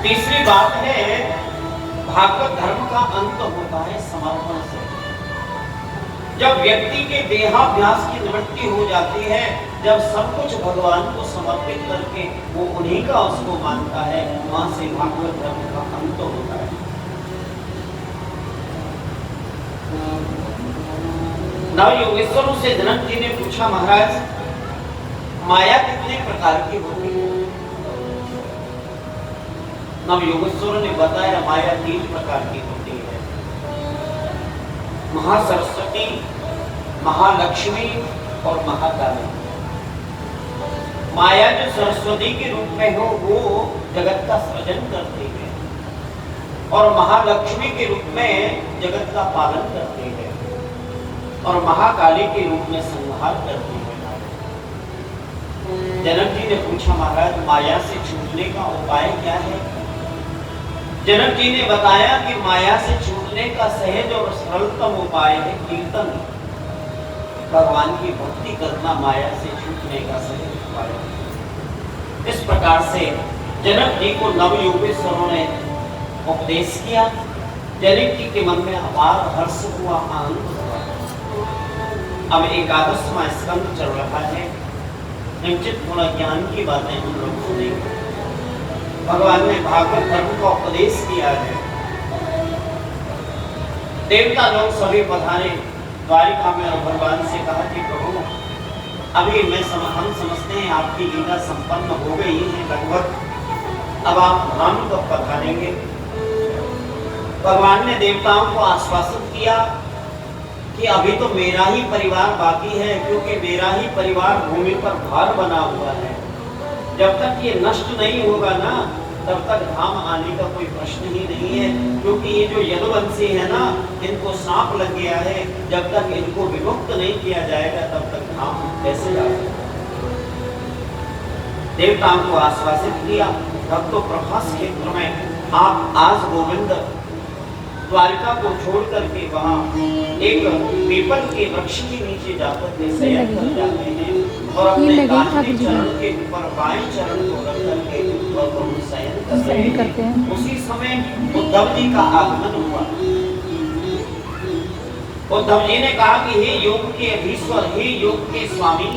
Speaker 1: तीसरी बात है, भागवत धर्म का अंत होता है समर्पण से। जब व्यक्ति के देहाभ्यास की निवृत्ति हो जाती है, जब सब कुछ भगवान को समर्पित करके वो उन्हीं का उसको मानता है, वहां से भागवत धर्म का अंत होता है। नवयोगेश्वरों से जनक जी ने पूछा, महाराज माया कितने प्रकार की होती है? नवयोगेश्वरों ने बताया माया 3 प्रकार की होती है, महासरस्वती, महालक्ष्मी और महाकाली। माया जो सरस्वती के रूप में हो वो जगत का सृजन करती है, और महालक्ष्मी के रूप में जगत का पालन करती है, और महाकाली के रूप में संहार करती है। जनक जी ने पूछा, महाराज माया से छूटने का उपाय क्या है? जनक जी ने बताया कि माया से छूटने का सहज और सरलतम उपाय है कीर्तन। भगवान की भक्ति करना माया से छूटने का सहज उपाय है। इस प्रकार से जनक जी को नवयोगेश्वरों ने उपदेश किया। जनक जी के मन में अपार हर्ष हुआ, आनंद हुआ। अब 11वां स्कंद चल रहा है, निश्चित थोड़ा ज्ञान की बातें हम लोग सुनेंगे। भगवान ने भागवत धर्म का उपदेश किया है। देवता लोग सभी पधारे द्वारिका में और भगवान से कहा कि प्रभु अभी हम समझते हैं आपकी लीला संपन्न हो गई है लगभग, अब आप धाम कब पधारेंगे? भगवान ने देवताओं को आश्वासित किया कि अभी तो मेरा ही परिवार बाकी है, क्योंकि मेरा ही परिवार भूमि पर भार बना हुआ है। जब तक ये नष्ट नहीं होगा ना, तब तक धाम आने का कोई प्रश्न ही नहीं है, क्योंकि ये जो यदुवंशी है ना, इनको सांप लग गया है। जब तक इनको विमुक्त नहीं किया जाएगा तब तक धाम कैसे जा सकते? देवताओं को आश्वासित किया। तब तो प्रभास क्षेत्र में आप आज गोविंद द्वारिका को छोड़ करके वहाँ एक पीपल के वृक्ष के नीचे जाकर के शयन कर जाते हैं, और अपने दाहिने चरण के ऊपर बाएं चरण को रख करके और प्रभु शयन करते हैं। उसी समय उद्धव जी का आगमन हुआ। उद्धव जी ने कहा कि हे योग के अधीश्वर, हे योग के स्वामी,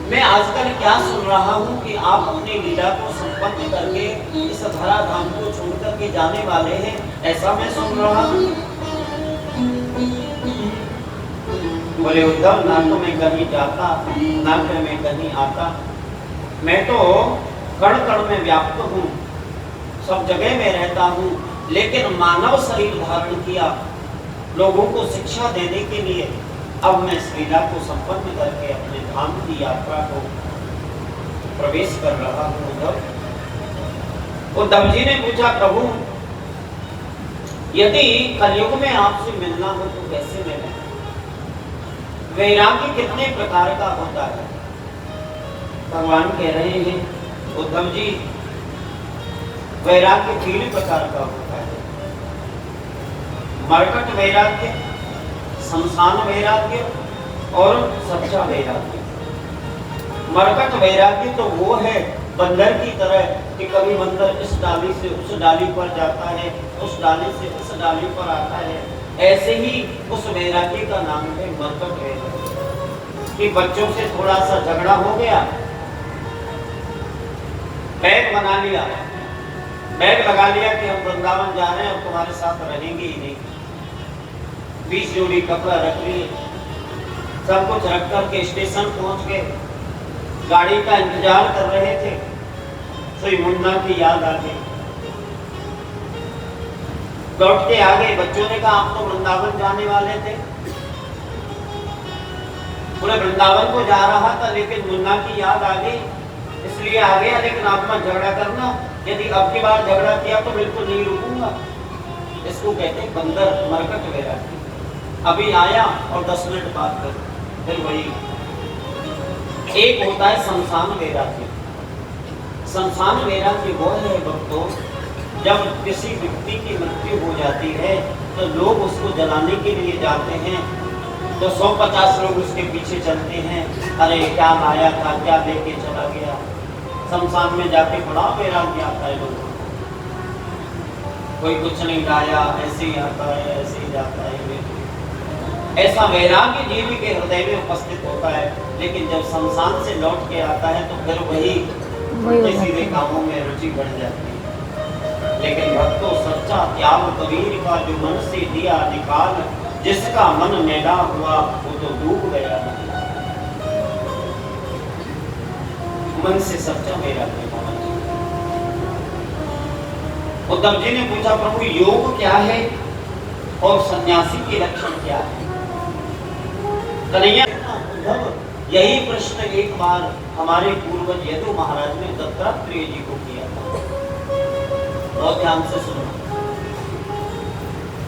Speaker 1: मैं आजकल क्या सुन रहा हूँ कि आप अपनी लीला को संपन्न करके इस धरा धाम को छोड़ करके जाने वाले हैं, ऐसा मैं सुन रहा हूँ। बोले उद्धव, ना तो मैं कहीं जाता ना फिर मैं कहीं आता, मैं तो कण कण में व्याप्त हूँ, सब जगह में रहता हूँ, लेकिन मानव शरीर धारण किया लोगों को शिक्षा देने के लिए। अब मैं इस लीला को संपन्न करके अपने धाम की यात्रा को प्रवेश कर रहा हूँ। उद्धव जी ने पूछा, प्रभु यदि कलयुग में आपसे मिलना हो तो कैसे मिले? वैराग्य कितने प्रकार का होता है? भगवान कह रहे हैं, उद्धव जी वैराग्य 3 प्रकार का होता है। मर्कट वैराग्य, शमशान वैराग्य और सच्चा वैराग्य। मर्कट वैराग्य तो वो है बंदर की तरह कि कभी बंदर इस डाली से उस डाली पर जाता है, उस डाली से उस डाली पर आता है। ऐसे ही उस वैराग्य का नाम है मर्कट वैराग्य। कि बच्चों से थोड़ा सा झगड़ा हो गया, बैग बना लिया, बैग लगा लिया कि हम वृंदावन जा रहे हैं और तुम्हारे साथ रहेंगे ही नहीं। 20 जोड़ी कपड़ा रख लिए, सब कुछ रख कर के स्टेशन पहुंच गए, गाड़ी का इंतजार कर रहे थे। तो मुन्ना की याद आ गई, लौट के आ गए। बच्चों ने कहा आप तो वृंदावन जाने वाले थे। पूरे वृंदावन को जा रहा था, लेकिन मुन्ना की याद आ गई इसलिए आ गया। लेकिन आप मत झगड़ा करना, यदि अब की बार झगड़ा किया तो बिल्कुल नहीं रुकूंगा। इसको कहते हैं बंदर, मरकट वैराग्य। अभी आया और 10 मिनट बात कर, फिर वही। एक होता है शमशान वैराग्य। संसार वैराग्य वो है भक्तों, जब किसी व्यक्ति की मृत्यु हो जाती है तो लोग उसको जलाने के लिए जाते हैं, तो 150 लोग उसके पीछे चलते हैं, अरे क्या लाया था, क्या लेके चला गया। शमशान में जाके बड़ा वैराग्य आता है लोगों को, कोई कुछ नहीं लाया, ऐसे ही आता है, ऐसे ही जाता है। ऐसा वैराग्य जीवी के हृदय में उपस्थित होता है, लेकिन जब शमशान से लौट के आता है तो फिर वही सीधे कामों में रुचि बढ़ जाती है। लेकिन भक्तों, सच्चा त्याग कबीर का जो मन से दिया निकाल, जिसका मन मैला हुआ वो तो डूब गया। मन से सच्चा वैराग्य होना चाहिए। उद्धव जी ने पूछा, प्रभु योग क्या है और सन्यासी के लक्षण क्या है? कन्हैया उद्धव यही प्रश्न एक बार हमारे पूर्वज यदु महाराज ने दत्तात्रेय जी को किया था। बहुत ध्यान से सुनना।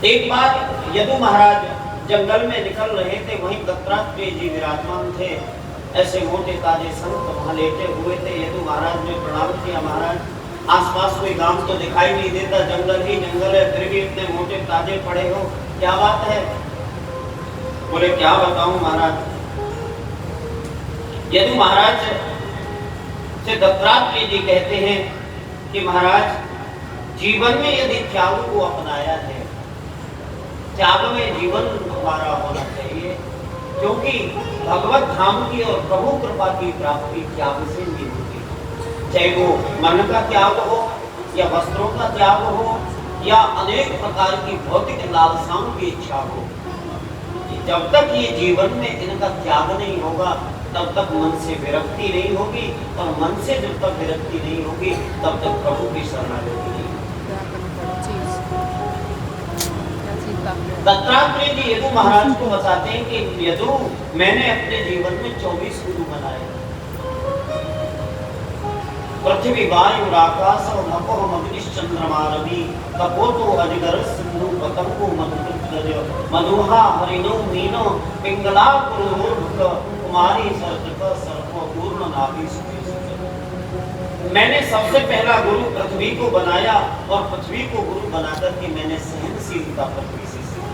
Speaker 1: एक बार यदु महाराज जंगल में निकल रहे थे, वहीं दत्तात्रेय जी विराजमान थे। ऐसे मोटे ताजे संत वहां लेटे हुए थे। यदु महाराज ने प्रणाम किया, महाराज आसपास कोई गांव तो दिखाई नहीं देता, जंगल ही जंगल है, फिर भी इतने मोटे ताजे पड़े हो, क्या बात है? बोले क्या बताऊं महाराज। यदु महाराज से दत्तात्रेय जी कहते हैं कि महाराज, जीवन में यदि त्याग को अपनाया है, त्याग में जीवन हमारा होना चाहिए, क्योंकि भगवत धाम की और प्रभु कृपा की प्राप्ति त्याग से नहीं होती। चाहे वो मन का त्याग हो या वस्त्रों का त्याग हो या अनेक प्रकार की भौतिक लालसाओं की इच्छा हो, जब तक ये जीवन में इनका त्याग नहीं होगा तब तक मन से विरक्ति नहीं होगी, और मन से जब तक विरक्ति नहीं होगी तब तक प्रभु की शरणागति नहीं होगी। दत्तात्रेय जी यदु महाराज को बताते हैं कि यदु, मैंने अपने जीवन में 24 गुरु बनाए। पृथ्वी वायु आकाश और नभो मग्निश चंद्रमा रवि कपोतो अजगर सिंधु पतंगो मधुकृत मधुहा हरिणो मीनो पिंगला कुरुर्भुक कुमारी सर्पक सर्पो पूर्ण नाभि सुखी। मैंने सबसे पहला गुरु पृथ्वी को बनाया, और पृथ्वी को गुरु बनाकर के मैंने सहनशीलता पृथ्वी से सीखी।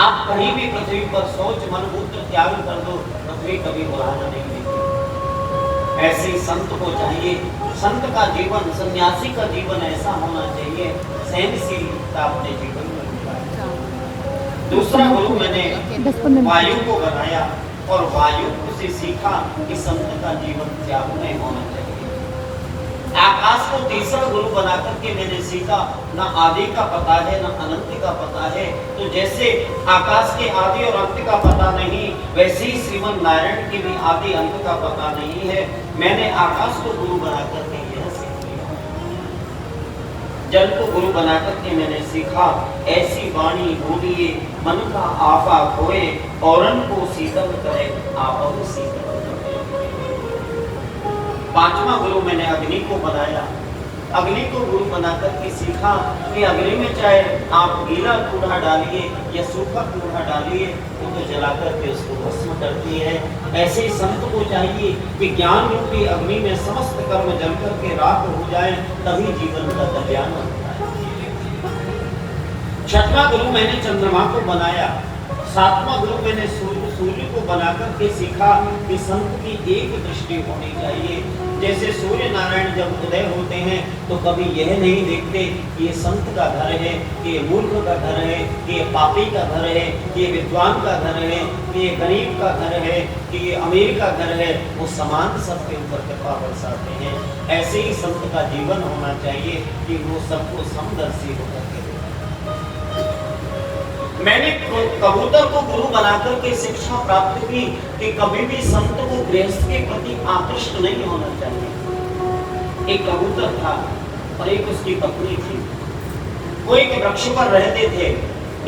Speaker 1: आप कहीं भी पृथ्वी पर सोच मन मूत्र त्याग कर दो, पृथ्वी कभी बुलाना नहीं देती। ऐसे ही संत को चाहिए, संत का जीवन, सन्यासी का जीवन ऐसा होना चाहिए, सहनशीलता अपने जीवन में निभाए। दूसरा गुरु मैंने वायु को बनाया, और वायु से सीखा कि संत का जीवन त्याग में होना चाहिए। आकाश को तीसरा गुरु बनाकर के मैंने सीखा, न आदि का पता है न अनंत का पता है। तो जैसे आकाश के आदि और अंत का पता नहीं, वैसे ही श्रीमन नारायण की भी आदि अंत का पता नहीं है। मैंने आकाश को गुरु बनाकर के यह सीख लिया। जल को गुरु बनाकर के मैंने सीखा, ऐसी वाणी बोलिए मन का आपा खोए, औरन को शीतल करे आपको शीतल। पांचवा गुरु मैंने अग्नि को बनाया। अग्नि को गुरु बनाकर के सीखा कि अग्नि में चाहे आप गीला कूड़ा डालिए या सूखा कूड़ा डालिए, वो तो जलाकर के उसको भस्म करती है। ऐसे ही संत को चाहिए कि ज्ञान रूपी अग्नि में समस्त कर्म जलकर के राख हो जाए, तभी जीवन का कल्याण होता है। छठवां गुरु मैंने चंद्रमा को बनाया। सातवां गुरु मैंने सूर्य को बनाकर के सीखा कि संत की एक दृष्टि होनी चाहिए। जैसे सूर्य नारायण जब उदय होते हैं तो कभी यह नहीं देखते कि ये संत का घर है, कि ये मूर्ख का घर है, कि ये पापी का घर है, कि ये विद्वान का घर है, कि ये गरीब का घर है, कि ये अमीर का घर है। वो समान सबके ऊपर कृपा बरसाते हैं। ऐसे ही संत का जीवन होना चाहिए कि वो सबको समदर्शी होकर के। मैंने कबूतर को गुरु बनाकर के शिक्षा प्राप्त की कि कभी भी संत को गृहस्थ के प्रति आकृष्ट नहीं होना चाहिए। एक कबूतर था और एक उसकी पत्नी थी। वो एक वृक्ष पर रहते थे।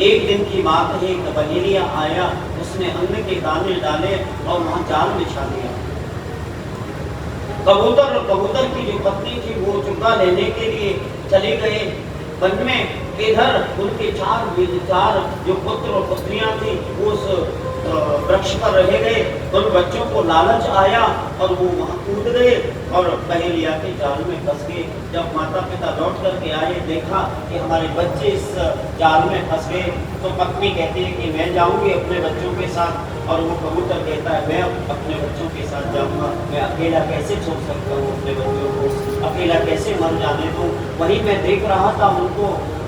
Speaker 1: एक दिन की बात है, एक बहेलिया आया, उसने अन्न के दाने डाले और वहां जाल बिछा दिया। कबूतर और कबूतर की जो पत्नी थी वो चुगा लेने के लिए चले गए वन में। इधर उनके चार जो पुत्र और पुत्रियां थी उस वृक्ष पर रह गए। उन बच्चों को लालच आया और वो वहां कूद गए और पहेलिया के जाल में फंस गए। जब माता पिता लौट करके आए, देखा कि हमारे बच्चे इस जाल में फंस गए, तो पत्नी कहती है कि मैं जाऊंगी अपने बच्चों के साथ, और वो कबूतर कहता है मैं अपने बच्चों के साथ जाऊंगा, मैं अकेला कैसे छोड़ सकता हूँ अपने बच्चों को, अकेला कैसे मर जाने दूं। वहीं मैं देख रहा था उनको,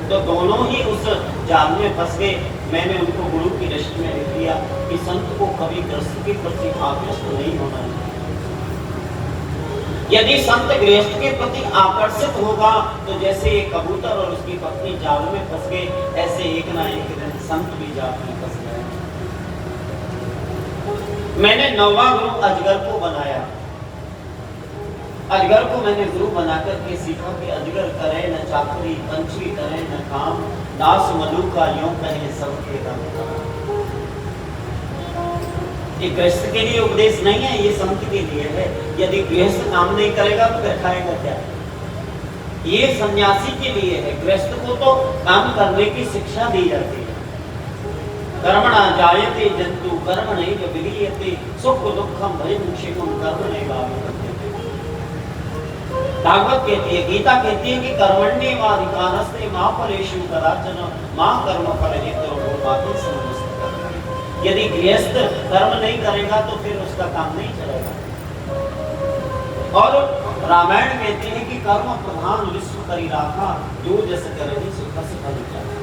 Speaker 1: तो दोनों ही उस जाल में फंस गए। मैंने उनको गुरु की दृष्टि में लिख दिया कि संत को कभी गृहस्थ के प्रति आकृष्ट नहीं होना चाहिए। यदि संत गृहस्थ के प्रति आकर्षित होगा तो जैसे एक कबूतर और उसकी पत्नी जाल में फंस गए, ऐसे एक ना एक दिन संत भी जाल में फंस गए। मैंने 9वां गुरु अजगर को बनाया। अजगर को मैंने गुरु बनाकर के सीखा कि अजगर करे न चाकरी, पंछी करे न काम, दास मनु का यूं कहे सबके दाम। ये गृहस्थ के लिए उपदेश नहीं है, ये संत के लिए है। यदि गृहस्थ काम नहीं करेगा तो फिर खाएगा क्या? ये सन्यासी के लिए है। गृहस्थ को तो काम करने की शिक्षा दी जाती है। कर्मणा जायते जंतु कर्मणैव विलीयते, सुख दुःखम भयं क्षेमं कर्मणैव। भागवत कहती है, गीता कहती है कि कर्मण्येवाधिकारस्ते मा फलेषु कदाचन मा कर्मफल हेतुर्भुः माते समस्तः। यदि गृहस्थ कर्म नहीं करेगा तो फिर उसका काम नहीं चलेगा। और रामायण कहती है कि कर्म प्रधान विश्व करी राखा, जो जस करे सुख से फल जाता।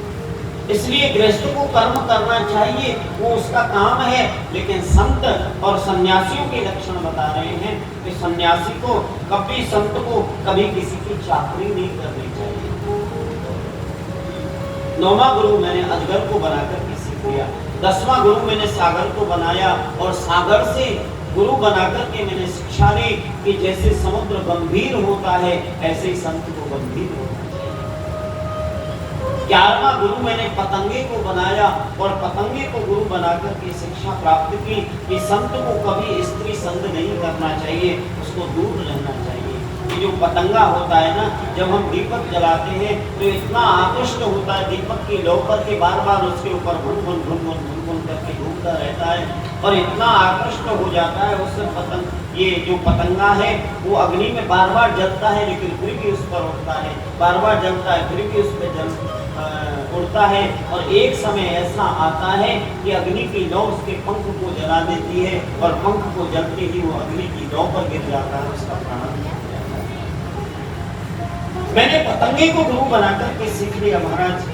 Speaker 1: इसलिए गृहस्थ को कर्म करना चाहिए, वो उसका काम है। लेकिन संत और सन्यासियों के लक्षण बता रहे हैं कि सन्यासी को कभी, संत को कभी किसी की चाकरी नहीं करनी चाहिए। 9वां गुरु मैंने अजगर को बनाकर के सीख लिया। 10वां गुरु मैंने सागर को बनाया और सागर से गुरु बनाकर के मैंने शिक्षा ली कि जैसे समुद्र गंभीर होता है ऐसे ही संत को गंभीर होता है। 11वां गुरु मैंने पतंगे को बनाया और पतंगे को गुरु बनाकर के शिक्षा प्राप्त की कि संत को कभी स्त्री संग नहीं करना चाहिए, उसको दूर रहना चाहिए। ये जो पतंगा होता है ना, जब हम दीपक जलाते हैं तो इतना आकृष्ट होता है दीपक की लौ पर के बार बार उसके ऊपर भुन भुन भुन भुन भुन भुन करके घूमता रहता है और इतना आकृष्ट हो जाता है उससे पतंग। ये जो पतंगा है वो अग्नि में बार बार जलता है लेकिन फिर भी उस पर उड़ता है, बार बार जलता है फिर भी उस पर उड़ता है। और एक समय ऐसा आता है कि अग्नि की लौ उसके पंख को जला देती है और पंख को जलते ही वो अग्नि की लौ पर गिर जाता है, उसका प्राण। मैंने पतंगे को गुरु बनाकर के सीख लिया महाराज,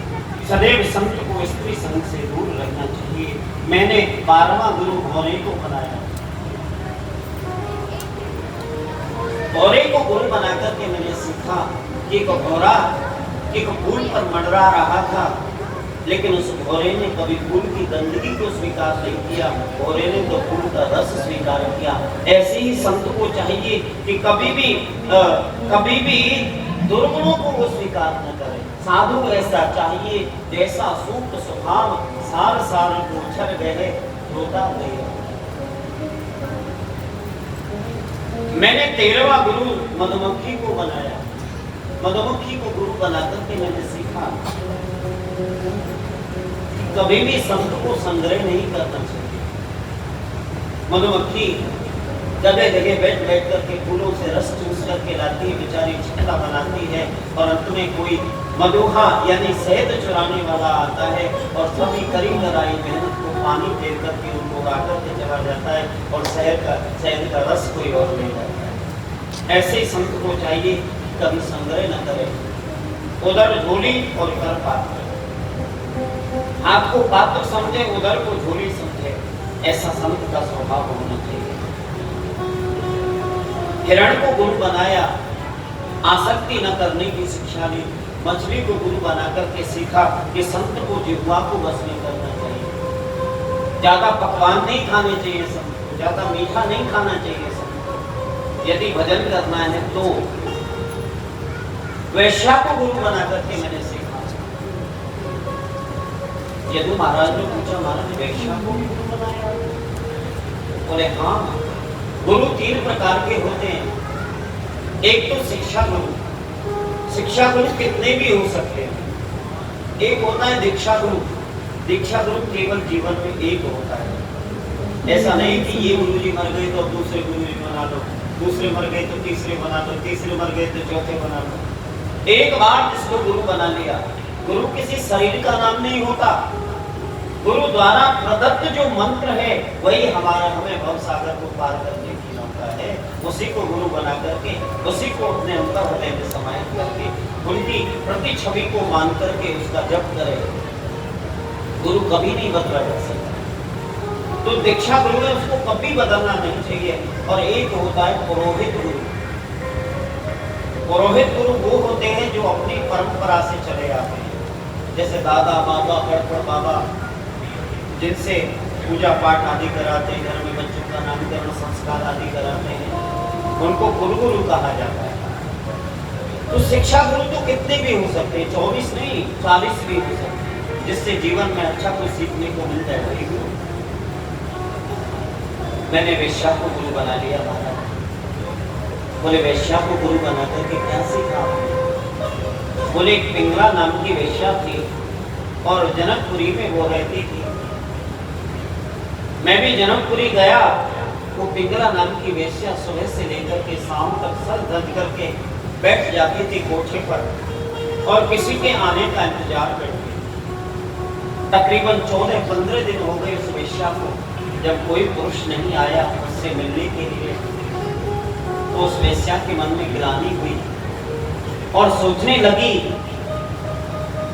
Speaker 1: सदैव संत को स्त्री संग से दूर रहना चाहिए। मैंने 12वां गुरु घोड़े को बनाया। घोड़े को गुरु बनाकर के मैंने सीखा कि एक घोड़ा एक फूल पर मंडरा रहा था, लेकिन उस घोड़े ने कभी फूल की गंदगी को स्वीकार नहीं किया, घोड़े ने तो फूल का रस स्वीकार किया। ऐसे ही संत को चाहिए कि कभी भी दुर्गुणों को वो स्वीकार न करे। साधु ऐसा चाहिए जैसा सूक्त स्वभाव सार सार को छर गए रोता गए। मैंने 13वां गुरु मधुमक्खी को बनाया। मधुमक्खी को गुरु बनाकर के मैंने सीखा कभी भी संत को संग्रह नहीं करना चाहिए। मधुमक्खी जगह जगह बैठ करके फूलों से रस चूस करके लाती है, बेचारी छिटका बनाती है और अंत में कोई मधुहा यानी शहद चुराने वाला आता है और सभी करी कराई मेहनत को पानी दे करके उनको ला करके चला जाता है और शहद का रस कोई और ले जाता है। ऐसे ही संत को चाहिए कभी संग्रह न करे, उधर झोली और इधर पात्र। आपको पात्र समझे, उधर को झोली समझे, ऐसा संत का स्वभाव होना चाहिए। हिरण को गुरु बनाया, आसक्ति न करने की शिक्षा दी। मछली को गुरु बनाकर के सीखा कि संत को जिह्वा को बस नहीं करना चाहिए, ज्यादा पकवान नहीं खाने चाहिए, संत को ज्यादा मीठा नहीं खाना चाहिए। संत को यदि भजन करना है तो वैश्या को गुरु बनाकर के मैंने सीखा। यदु महाराज ने पूछा, महाराज वैश्या को भी गुरु बनाया? बोले हाँ, गुरु 3 प्रकार के होते हैं। एक तो शिक्षा गुरु। शिक्षा गुरु कितने भी हो सकते हैं, एक होता है दीक्षा गुरु। दीक्षा गुरु केवल जीवन में एक होता है। ऐसा नहीं कि ये गुरु जी मर गए तो दूसरे गुरु जी बना लो, दूसरे मर गए तो तीसरे बना लो, तीसरे मर गए तो चौथे बना लो। एक बार जिसको गुरु बना लिया, गुरु किसी शरीर का नाम नहीं होता। गुरु द्वारा प्रदत्त जो मंत्र है वही हमें भव सागर को पार करने की नौका है। उसी को गुरु बना करके, उसी को अपने अंतर हृदय में समाहित करके, उनकी प्रति छवि को मान करके उसका जप करे। गुरु कभी नहीं बदला जा सकता। तो दीक्षा गुरु है, उसको कभी बदलना नहीं चाहिए। और एक होता है पुरोहित गुरु। पुरोहित गुरु वो होते हैं जो अपनी परंपरा से चले आते हैं, जैसे दादा बाबा गड़पड़ बाबा, जिनसे पूजा पाठ आदि कराते हैं, घर में बच्चों का नामकरण संस्कार आदि कराते हैं, उनको कुलगुरु कहा जाता है। तो शिक्षा गुरु तो कितने भी हो सकते हैं, 24 नहीं 40 भी हो सकते हैं, जिससे जीवन में अच्छा कुछ सीखने को मिल जाए वही गुरु। मैंने वेश्या को गुरु बना लिया महाराज। बोले वेश्या को गुरु बना करके क्या सीखा आपने? बोले एक पिंगला नाम की वेश्या थी और जनकपुरी में वो रहती थी। मैं भी जनकपुरी गया। वो पिंगला नाम की वेश्या सुबह से लेकर के शाम तक सर धज करके बैठ जाती थी कोठे पर और किसी के आने का इंतजार करती। तकरीबन 14-15 दिन हो गए उस वेश्या को, जब कोई पुरुष नहीं आया उससे मिलने के लिए। तो उस वेश्या के मन में ग्लानि हुई और सोचने लगी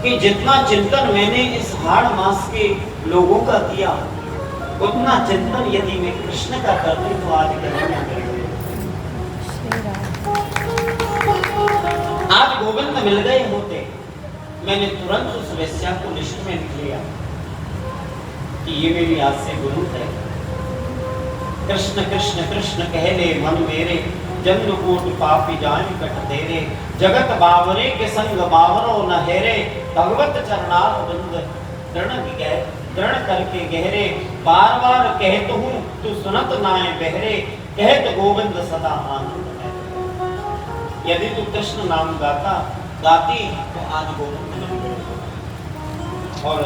Speaker 1: कि जितना चिंतन मैंने इस हाड़ मास के लोगों का किया, उतना चिंतन यदि मैं कृष्ण का करती तो आज आज गोविंद मिल गए होते। मैंने तुरंत उस वेश्या को लिस्ट में लिख लिया कि ये मेरी आज से गुरु है। कृष्ण कृष्ण कृष्ण कह ले मन मेरे, जन्म कोटि पापी जान कट तेरे। जगत बावरे के संग बावरो न हेरे, भगवत चरणार बिंद दृढ़ करके गहरे। बार बार कहत हूँ तू सुनत नाए बहरे, कहत गोविंद सदा आनंद है। यदि तू कृष्ण नाम गाती तो आज गोविंद मिल गए। और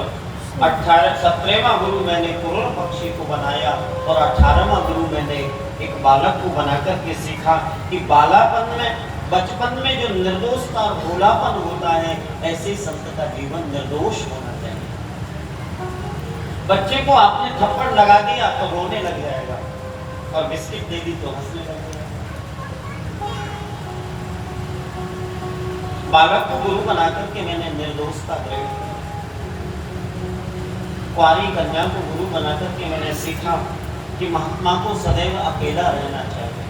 Speaker 1: 17वां गुरु मैंने कुरुल पक्षी को बनाया और 18वां गुरु मैंने एक बालक को बनाकर के सीखा कि बालापन में, बचपन में जो निर्दोषता और भोलापन होता है, ऐसे संत का जीवन निर्दोष होना चाहिए। बच्चे को आपने थप्पड़ लगा दिया तो रोने लग जाएगा और बिस्किट दे दी तो हंसने लग जाएगा। बालक को गुरु बना करके मैंने निर्दोषता प्रयोग की। कुंवारी कन्या को गुरु बना करके मैंने सीखा कि महात्मा को सदैव अकेला रहना चाहिए।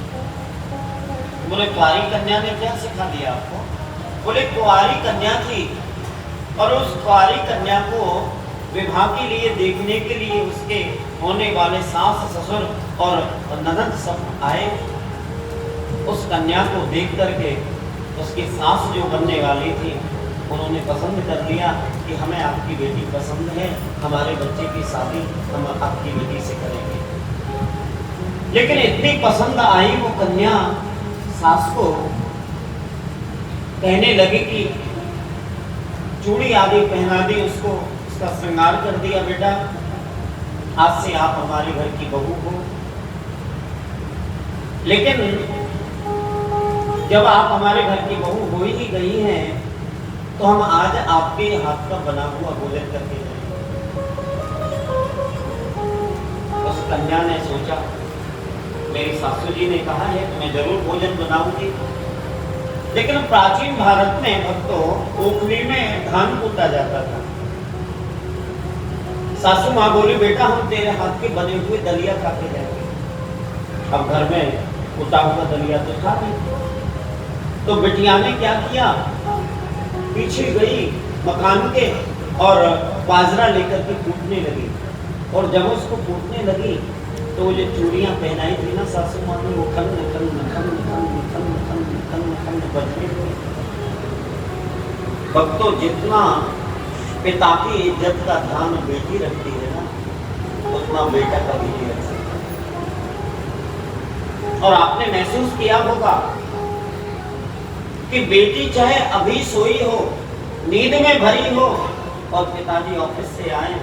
Speaker 1: बोले कुंवारी कन्या ने क्या सिखा दिया आपको? बोले कुंवारी कन्या थी और उस कुंवारी कन्या को विवाह के लिए देखने के लिए उसके होने वाले सास ससुर और ननद सब आए। उस कन्या को देख करके उसकी सास जो बनने वाली थी, उन्होंने पसंद कर लिया कि हमें आपकी बेटी पसंद है, हमारे बच्चे की शादी हम आपकी बेटी से करेंगे। लेकिन इतनी पसंद आई वो कन्या सास को, कहने लगी कि चूड़ी आदि पहना दी उसको, उसका श्रृंगार कर दिया, बेटा आज से आप हमारे घर की बहू हो। लेकिन जब आप हमारे घर की बहू हो ही गई हैं तो हम आज आपके हाथ का बना हुआ भोजन करके जाएंगे। उस कन्या ने सोचा मेरी सासू जी ने कहा है तो मैं जरूर भोजन बनाऊंगी। लेकिन प्राचीन भारत में भक्तों ओखली में धान कूटा जाता था। सासू माँ बोली बेटा हम तेरे हाथ के बने हुए दलिया खा के जाएंगे। अब घर में कूटा हुआ दलिया तो था नहीं, तो बिटिया ने क्या किया, पीछे गई मकान के और बाजरा लेकर के कूटने लगी। और जब उसको कूटने लगी तो जो चूड़ियां पहनाई थी ना सासू माँ ने, वो खन खन खन खन खन खन खन खन बजने लगी। भक्तों जितना पिता की इज्जत का ध्यान बेटी रखती है ना, उतना बेटा कभी नहीं रख सकता। और आपने महसूस किया होगा कि बेटी चाहे अभी सोई हो, नींद में भरी हो, और पिताजी ऑफिस से आए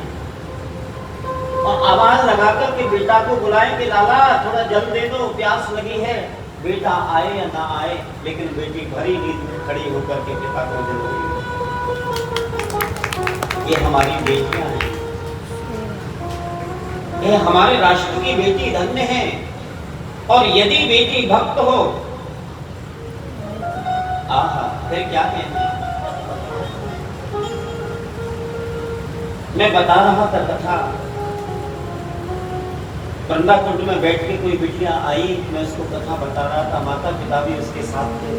Speaker 1: और आवाज लगाकर के बेटा को बुलाए कि लाला थोड़ा जल दे दो, प्यास लगी है। बेटा आए या ना आए, लेकिन बेटी भरी नींद में खड़ी होकर के पिता को जल रही है। ये हमारी बेटियां हैं, ये हमारे राष्ट्र की बेटी धन्य है। और यदि बेटी भक्त हो, आहा, फिर क्या कहना। मैं बता रहा था कथा, वृंदा कुंड में बैठ के कोई बिटिया आई, मैं उसको कथा बता रहा था, माता पिता भी उसके साथ थे।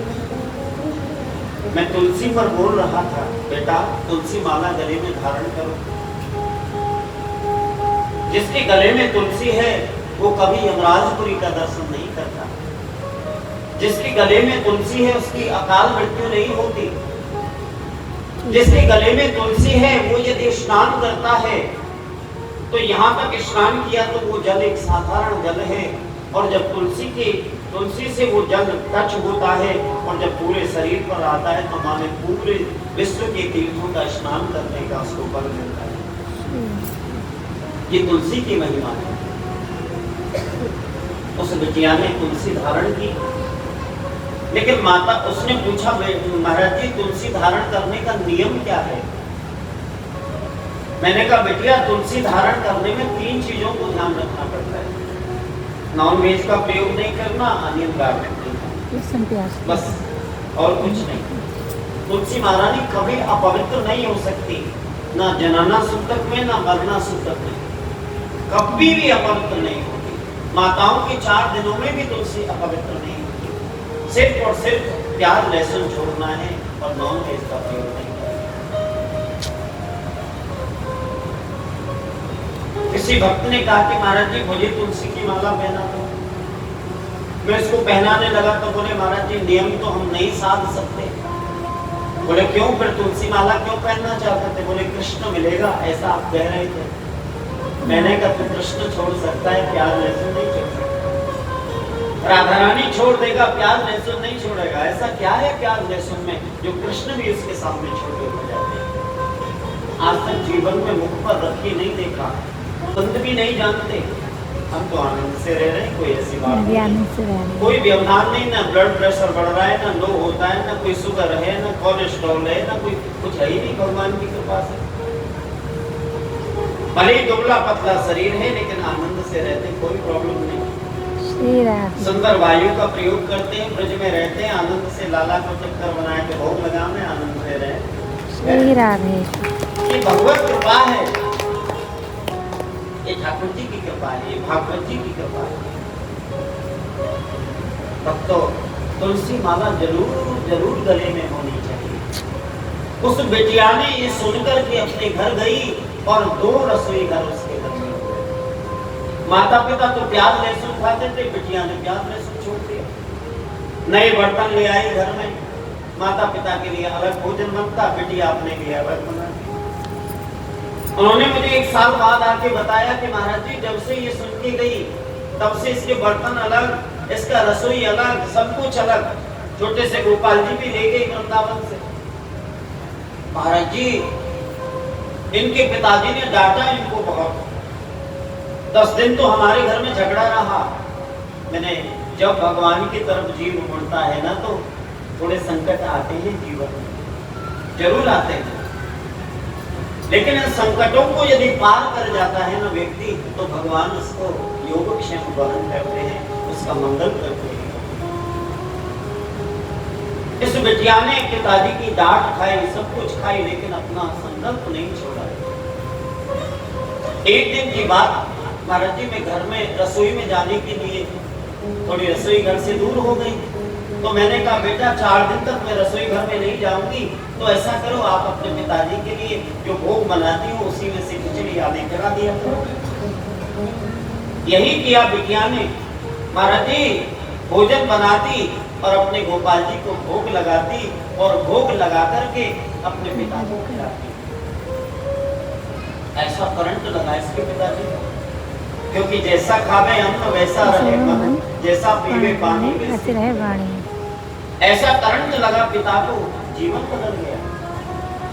Speaker 1: मैं तुलसी पर बोल रहा था, बेटा तुलसी माला गले में धारण करो। जिसके गले में तुलसी है वो कभी यमराजपुरी का दर्शन नहीं करता। जिसके गले में तुलसी है उसकी अकाल मृत्यु नहीं होती। जिसके गले में तुलसी है वो यदि स्नान करता है तो यहाँ तक स्नान किया तो वो जल एक साधारण जल है, और जब तुलसी से वो जल टच होता है और जब पूरे शरीर पर आता है तो माने पूरे विश्व के तीर्थों का स्नान करने का उसको बल मिलता है। ये तुलसी की महिमा है। उस बिटिया ने तुलसी धारण की, लेकिन माता उसने पूछा, महाराज जी तुलसी धारण करने का नियम क्या है? मैंने कहा बेटिया तुलसी धारण करने में 3 चीजों को ध्यान रखना पड़ता है। नॉन वेज का प्रयोग नहीं करना, अनियन गार्मेंट नहीं करना, बस और कुछ नहीं। तुलसी महारानी कभी अपवित्र नहीं हो सकती, ना जनाना सूतक में ना मरना सूतक में, कभी भी अपवित्र नहीं होती। माताओं के 4 दिनों में भी तुलसी अपवित्र नहीं होती। सिर्फ और सिर्फ प्याज लहसुन छोड़ना है और नॉन वेज का प्रयोग नहीं। किसी भक्त ने कहा कि महाराज जी मुझे तुलसी की माला पहना दो। मैं इसको पहनाने लगा तो बोले महाराज जी नियम तो हम नहीं साध सकते। बोले क्यों, फिर तुलसी माला क्यों पहनना चाहते थे? बोले कृष्ण मिलेगा, ऐसा आप कह रहे थे। मैंने कहा तो कृष्ण छोड़ सकता है, प्याज लहसुन नहीं छोड़ सकता। राधा रानी छोड़ देगा, प्याज लहसुन नहीं छोड़ेगा। ऐसा क्या है प्याज लहसुन में जो कृष्ण भी उसके सामने छोटे हो जाते हैं? आज तक जीवन में मुख पर रख के नहीं देखा, संत भी नहीं जानते। हम तो आनंद से रह रहे हैं, कोई ऐसी बात नहीं, कोई व्यवधान नहीं, ना ब्लड प्रेशर बढ़ रहा है, ना लो होता है, ना कोई शुगर है, ना कोलेस्ट्रॉल है, ना कोई कुछ है ही नहीं भगवान की कृपा से। भले ही दुबला पतला शरीर है लेकिन आनंद से रहते, कोई प्रॉब्लम नहीं। सुंदर वायु का प्रयोग करते हैं, ब्रज में रहते हैं, आनंद से लाला को चक्कर बना के भोग लगाने, आनंद से रहे। ये भगवत कृपा है, ये ठाकुर जी की कृपा है, ये भागवत जी की कृपा है। भक्तों तुलसी माला जरूर जरूर गले में होनी चाहिए। उस बेटिया ने ये सुनकर के अपने घर गई और 2 रसोई घर उसके घर में हो गए। माता पिता तो प्याज लहसुन खाते थे, बेटिया ने प्याज लहसुन छोड़ दिया। नए बर्तन ले आई घर में, माता पिता के लिए अलग भोजन बनता, बेटिया अपने लिए अलग बनाती। उन्होंने मुझे 1 साल बाद आके बताया कि महाराज जी जब से ये सुन के गई तब से इसके बर्तन अलग, इसका रसोई अलग, सब कुछ अलग। छोटे से गोपाल जी भी ले गई वृंदावन से। महाराज जी इनके पिताजी ने डांटा इनको बहुत। 10 दिन तो हमारे घर में झगड़ा रहा। मैंने जब भगवान की तरफ जीव मुड़ता है ना तो थोड़े संकट आते हैं जीवन में, जरूर आते हैं, लेकिन इन संकटों को यदि पार कर जाता है ना व्यक्ति तो भगवान उसको योगक्षेम वहन करते हैं, उसका मंगल करते हैं। इस बिटिया ने पिताजी की डांट खाई, सब कुछ खाई, लेकिन अपना संकल्प नहीं छोड़ा। एक दिन की बात, महाराज जी मैं घर में रसोई में जाने के लिए थोड़ी रसोई घर से दूर हो गई, तो मैंने कहा बेटा 4 दिन तक मैं रसोई घर में नहीं जाऊंगी, तो ऐसा करो आप अपने पिताजी के लिए जो भोग बनाती हो उसी में से खिचड़ी आदि करा दिया करो। यही किया बिटिया ने। महाराज जी भोजन बनाती और अपने गोपाल जी को भोग लगाती और भोग लगा करके अपने पिताजी को खिलाती। ऐसा करंट लगा इसके पिताजी को, क्योंकि जैसा खावे अन्न वैसा रहे मन, जैसा पीवे पानी वैसे रहे वाणी। ऐसा करंट लगा पिता को, जीवन बदल गया।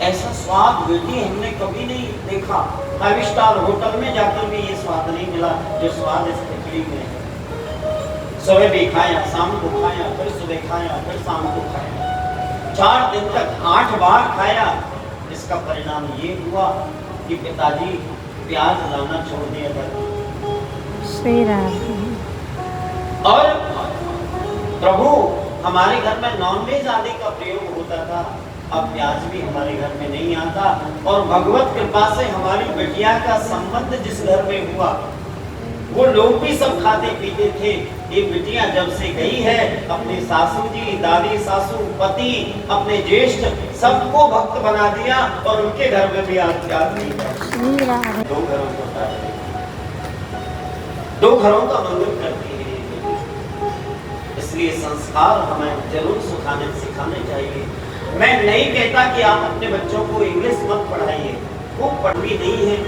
Speaker 1: ऐसा स्वाद बेटी हमने कभी नहीं देखा। 5 स्टार होटल में जाकर भी ये स्वाद नहीं मिला जो स्वाद इस खिचड़ी में है। सुबह भी खाया, शाम को खाया, फिर सुबह खाया, फिर शाम को खाया, 4 दिन तक 8 बार खाया। इसका परिणाम ये हुआ कि पिताजी प्याज लाना छोड़ दिया था
Speaker 2: सही रहा।
Speaker 1: और प्रभु हमारे घर में नॉनवेज आदि का प्रयोग होता था, अब प्याज भी हमारे घर में नहीं आता। और भगवत कृपा से हमारी बिटिया का संबंध जिस घर में हुआ वो लोग भी सब खाते पीते थे। ये बिटिया जब से गई है अपने सासू जी, दादी, सासू, पति, अपने ज्येष्ठ सबको भक्त बना दिया और उनके घर में भी आज प्याज नहीं है। 2 घरों को उतारती है, 2 घरों का मंगल करती है। इसलिए संस्कार हमें जरूर सिखाने चाहिए। मैं नहीं कहता कि आप अपने बच्चों को इंग्लिश मत पढ़ाइए, वो पढ़वी नहीं है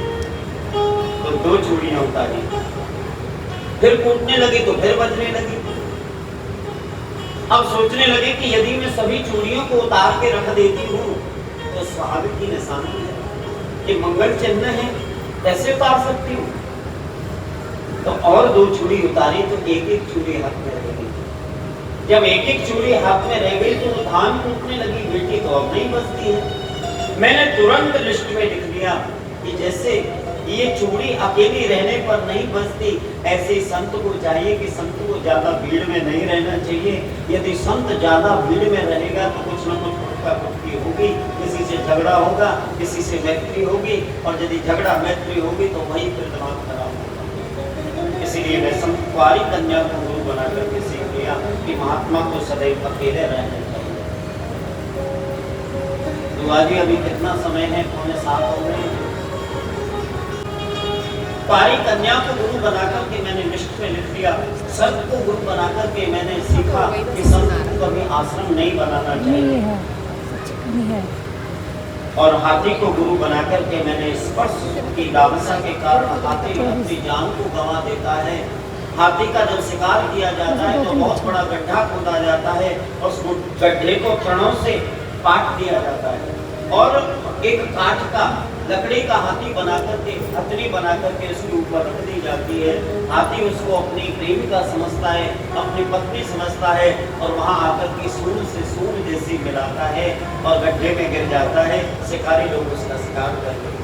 Speaker 1: तो 2 चूड़ियां उतारी, फिर कूटने लगी तो फिर बजने लगी। अब सोचने लगे कि यदि मैं सभी चूड़ियों को उतार के रख देती हूँ तो स्वाभाविक की निशानी है, ये मंगल चिन्ह है, कैसे उतार सकती हूँ। तो और 2 चूड़ी उतारी तो 1-1 चूड़ी हाथ में रह गई। जब 1-1 चूड़ी हाथ में रह गई तो धान कूटने लगी, बेटी तो अब नहीं बचती है। मैंने तुरंत लिस्ट में लिख दिया कि जैसे ये चूड़ी अकेली रहने पर नहीं बचती, ऐसे ही संत को चाहिए कि संत को ज्यादा भीड़ में नहीं रहना चाहिए। यदि संत ज्यादा भीड़ में रहेगा तो कुछ न कुछ फुटका-फुटकी होगी, किसी से झगड़ा होगा, किसी से मैत्री होगी, और यदि झगड़ा मैत्री होगी तो वही फिर दिमाग खराब होगा। इसीलिए मैं संत कुंवारी कन्या को गुरु बना करके सीख लिया कि महात्मा को सदैव अकेले रहना चाहिए। दुआ जी अभी कितना समय है, 6:45 हो गए। कुंवारी कन्या को गुरु बनाकर के मैंने लिस्ट में लिख दिया। संत को गुरु बनाकर के मैंने सीखा कि संत को कभी आश्रम नहीं बनाना चाहिए। और हाथी को गुरु बनाकर के मैंने स्पर्श की लालसा के कारण हाथी अपनी जान को गंवा देता है। हाथी का जब शिकार किया जाता है तो बहुत बड़ा गड्ढा खोदा जाता है और उस गड्ढे को क्षणों से काट दिया जाता है और एक काठ का लकड़ी का हाथी बनाकर के, हथनी बनाकर के उसके ऊपर रख दी जाती है। हाथी उसको अपनी प्रेमिका समझता है, अपनी पत्नी समझता है और वहां आकर के सूंड से सूंड जैसी मिलाता है और गड्ढे में गिर जाता है। शिकारी लोग उसका शिकार करते हैं।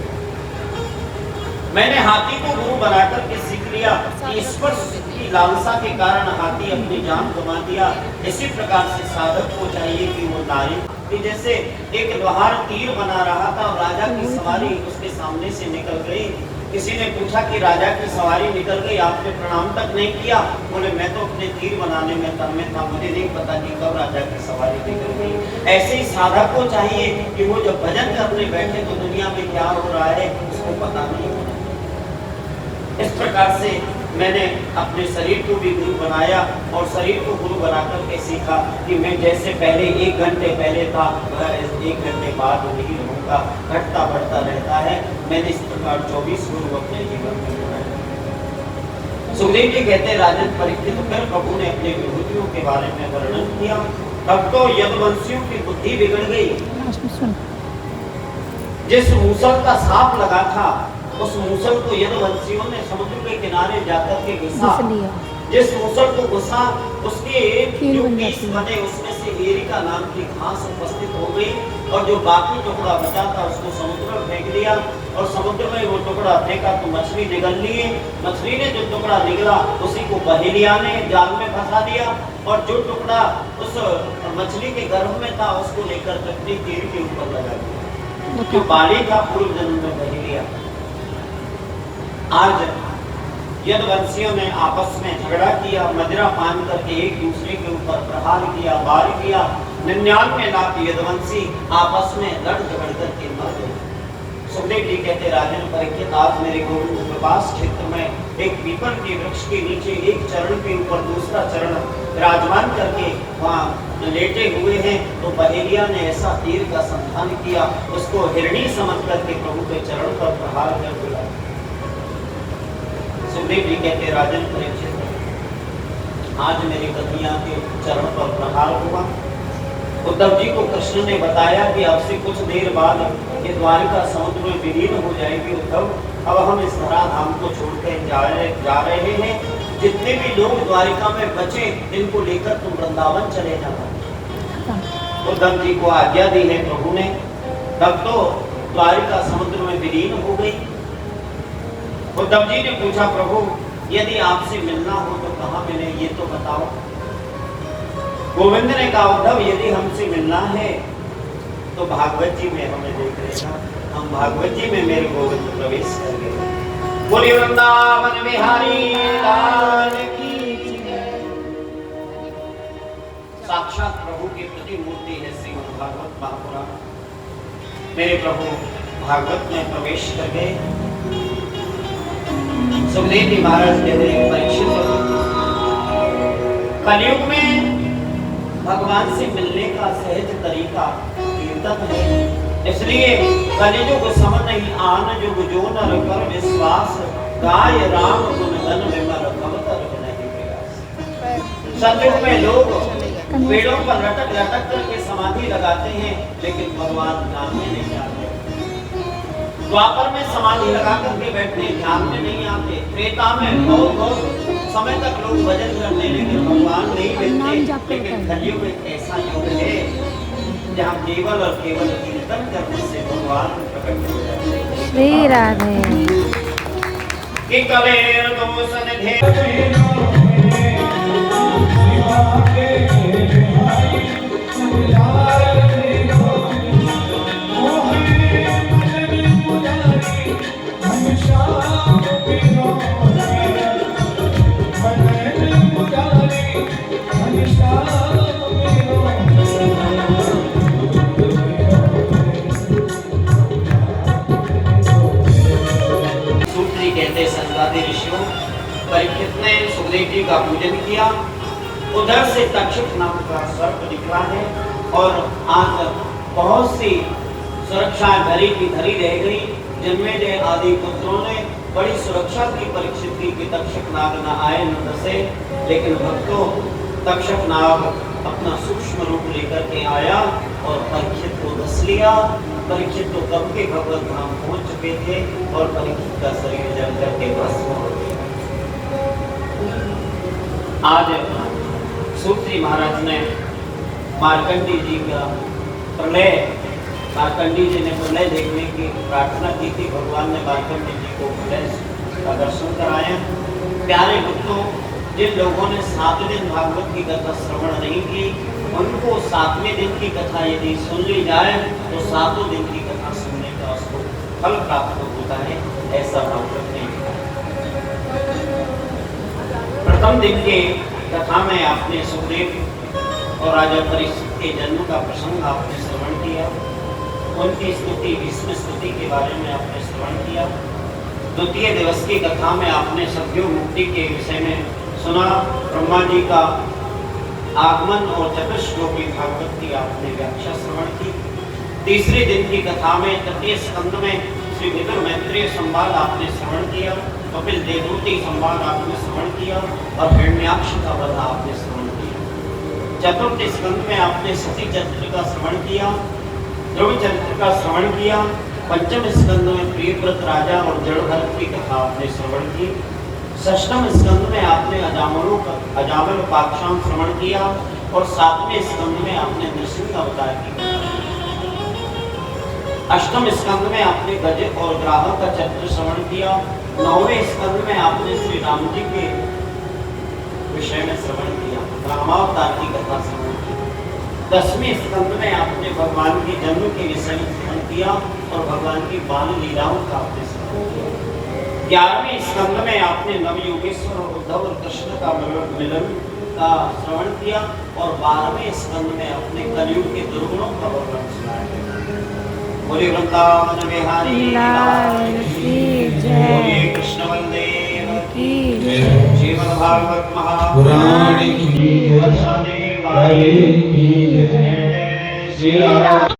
Speaker 1: मैंने हाथी को गुरु बनाकर के सीख लिया कि स्पर्श की लालसा के कारण हाथी अपनी जान गंवा दिया। इसी प्रकार से साधक को चाहिए कि वो नारी कि जैसे एक लोहार तीर बना रहा था और राजा की सवारी उसके सामने से निकल गई। किसी ने पूछा कि राजा की सवारी निकल गई, आपने प्रणाम तक नहीं किया। बोले मैं तो अपने तीर बनाने में तन में था, मुझे नहीं पता कि कब राजा की सवारी निकल गई। ऐसे ही साधक को चाहिए कि वो जब भजन करने बैठे तो दुनिया में क्या हो रहा है उसको पता नहीं होना। इस प्रकार से मैंने अपने शरीर को भी गुरु बनाया और शरीर को गुरु बनाकर के सीखा कि मैं जैसे पहले 1 घंटे पहले था वह 1 घंटे बाद नहीं रहूँगा, घटता बढ़ता रहता है। मैंने इस प्रकार 24 गुरु अपने जीवन में बनाए। सुखदेव जी कहते राजन परीक्षित फिर प्रभु ने अपने विभूतियों के बारे में वर्णन किया। तब तो यदुवंशियों की बुद्धि बिगड़ गई। जिस मूसल का सांप लगा था उस मूसल को यदुवंशियों ने समुद्र के किनारे जाकर के घिसा। जिस मूसल को घुसा उसके जो पीस बने उसमें से एरिका नाम की घास उपस्थित हो गई और जो बाकी टुकड़ा बचा था उसको समुद्र में फेंक दिया और समुद्र में वो टुकड़ा फेंका तो मछली निगल लिए। मछली ने जो टुकड़ा निगला उसी को बहेलिया ने जाल में फंसा दिया और जो टुकड़ा उस मछली के गर्भ में था उसको लेकर अपनी तीर के ऊपर लगा दिया। जो बाली था पूर्व जन्म में बहेलिया। आज यदुवंशियों ने आपस में झगड़ा किया, मदिरा पान करके एक दूसरे के ऊपर प्रहार किया, वार किया। 99 लाख यदुवंशी आपस में लड़ झगड़ करके मर गए। सुखदेव जी कहते राजन परीक्षित आज मेरे गुरु प्रवास क्षेत्र में एक पीपल के वृक्ष के नीचे एक चरण के ऊपर दूसरा चरण विराजमान करके वहाँ लेटे हुए हैं तो बहेलिया ने ऐसा तीर का संधान किया, उसको हिरणी समझ करके प्रभु के चरण पर प्रहार कर दिया। सुखदेव जी कहते राजन परीक्षित आज मेरी कन्या के चरण पर प्रहार हुआ उद्धव जी को कृष्ण ने बताया कि अब से कुछ देर बाद ये द्वारिका समुद्र में विलीन हो जाएगी उद्धव, अब हम इस धराधाम को छोड़कर जा रहे हैं। जितने भी लोग द्वारिका में बचे इनको लेकर तुम वृंदावन चले जाना। उद्धव जी को आज्ञा दी है प्रभु ने। तब तो द्वारिका समुद्र में विलीन हो गई। उद्धव जी ने पूछा प्रभु यदि आपसे मिलना हो तो कहाँ मिले, ये तो बताओ। गोविंद ने कहा उद्धव यदि हमसे मिलना है तो भागवत जी में हमें देख लेना। हम भागवत जी में मेरे गोविंद प्रवेश कर गए। बोलिए वृंदावन बिहारी लाल की जय। साक्षात प्रभु की प्रतिमूर्ति है श्रीमद् भागवत महापुराण। मेरे प्रभु भागवत में प्रवेश कर गए। सुखदेव जी महाराज कहते हैं परीक्षित कलयुग में भगवान से मिलने का सहज तरीका कीर्तन है, इसलिए कलिजुग सम नहीं आन जुग जो नर कर विश्वास, गाय राम गुण गन विमल कवतर नहीं प्रयास। सतयुग में लोग पेड़ों पर लटक लटक करके समाधि लगाते हैं लेकिन भगवान नाम में नहीं आते। द्वापर में समाधि लगा करके बैठते ध्यान में नहीं आते। त्रेता में बहुत समय तक लोग भजन करने लेकिन भगवान नहीं मिलते। लेकिन कलयुग एक ऐसा युग है जहाँ केवल और केवल कीर्तन करने से भगवान प्रकट हो जाते हैं।
Speaker 2: श्री राधे
Speaker 1: कि कलेर दोष निधे परीक्षित ने सुखदेव जी का पूजन किया। उधर से तक्षक नाम का सर्प निकला है और आज बहुत सी सुरक्षाएं धरी की धरी रह गई। जन्मेजय आदि पुत्रों ने बड़ी सुरक्षा की परीक्षित की कि तक्षक नाग न आए न डसे, लेकिन भक्तों तक्षक नाग अपना सूक्ष्म रूप लेकर के आया और परीक्षित को डस लिया। परीक्षित तो कब के भगवत धाम पहुंच चुके थे और परीक्षित का शरीर जल करके भस्म हो गया। आज सूत्री महाराज ने मार्कंडी जी का प्रलय, मार्कंडी जी ने प्रलय देखने की प्रार्थना की थी। भगवान ने मार्कंडी जी को प्रलय का दर्शन कराया। प्यारे भक्तों, जिन लोगों ने 7 दिन भागवत की कथा श्रवण नहीं की उनको 7वें दिन की कथा यदि सुन ली जाए तो 7 दिन की कथा सुनने का उसको फल प्राप्त होता है। ऐसा भागवत ने प्रथम दिन के कथा में आपने सुखदेव और राजा परीक्षित के जन्म का प्रसंग आपने श्रवण किया। उनकी स्तुति, भीष्म स्तुति के बारे में आपने श्रवण किया। द्वितीय दिवस की कथा में आपने सद्यो मुक्ति के विषय में सुना। ब्रह्मा जी का आगमन और चतुश्लोकी भागवत की आपने व्याख्या श्रवण की। तीसरे दिन की कथा में तृतीय स्कंद में श्री विदुर मैत्रेय संवाद आपने श्रवण किया। कपिल देवहूति संवाद आपने श्रवण किया और हिरण्याक्ष का वध आपने श्रवण किया। चतुर्थ स्कंद में आपने सती चरित्र का श्रवण किया, ध्रुव चरित्र का श्रवण किया। पंचम स्कंद में प्रियव्रत राजा और जड़भरत की कथा आपने श्रवण की। षष्ठम स्कंद में आपने अजामल उपाख्यान श्रवण किया और 7वें स्कंद में आपने नृसिंह अवतार की कथा। अष्टम स्कंद में आपने गज और ग्राहक का चरित्र श्रवण किया। 9वें स्कंद में आपने श्री राम जी के विषय में श्रवण किया, रामावतार की कथा श्रवण की। 10वें स्कंद में आपने भगवान के जन्म के विषय में श्रवण किया और भगवान की बाल लीलाओं का आपने श्रवण किया। 11वें स्कंद में आपने नवयुगेश्वर और उद्धव और कृष्ण का मिलन का श्रवण किया और 12वें स्कंद में अपने कलयुग के दुर्गुणों का वर्णन सुनाया। बोलिए वृंदावन बिहारी लाल की जय। बोलिए कृष्ण बलदेव की जय। श्रीमद् भागवत महापुराण की जय। श्री राम।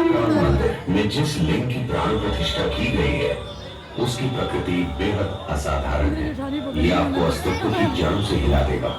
Speaker 5: ब्रह्मांड में जिस लिंग की प्राण प्रतिष्ठा की गई है उसकी प्रकृति बेहद असाधारण है। ये आपको अस्तित्व की जड़ से हिला देगा।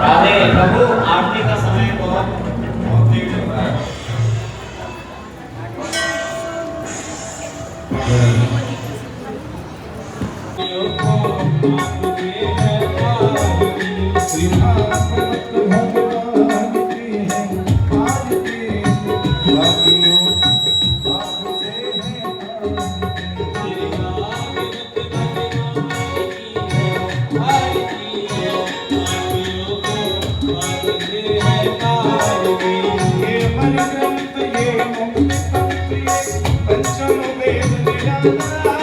Speaker 1: राधे प्रभु, आरती का समय बहुत लेट हो रहा है।
Speaker 4: पंचम वेद निराला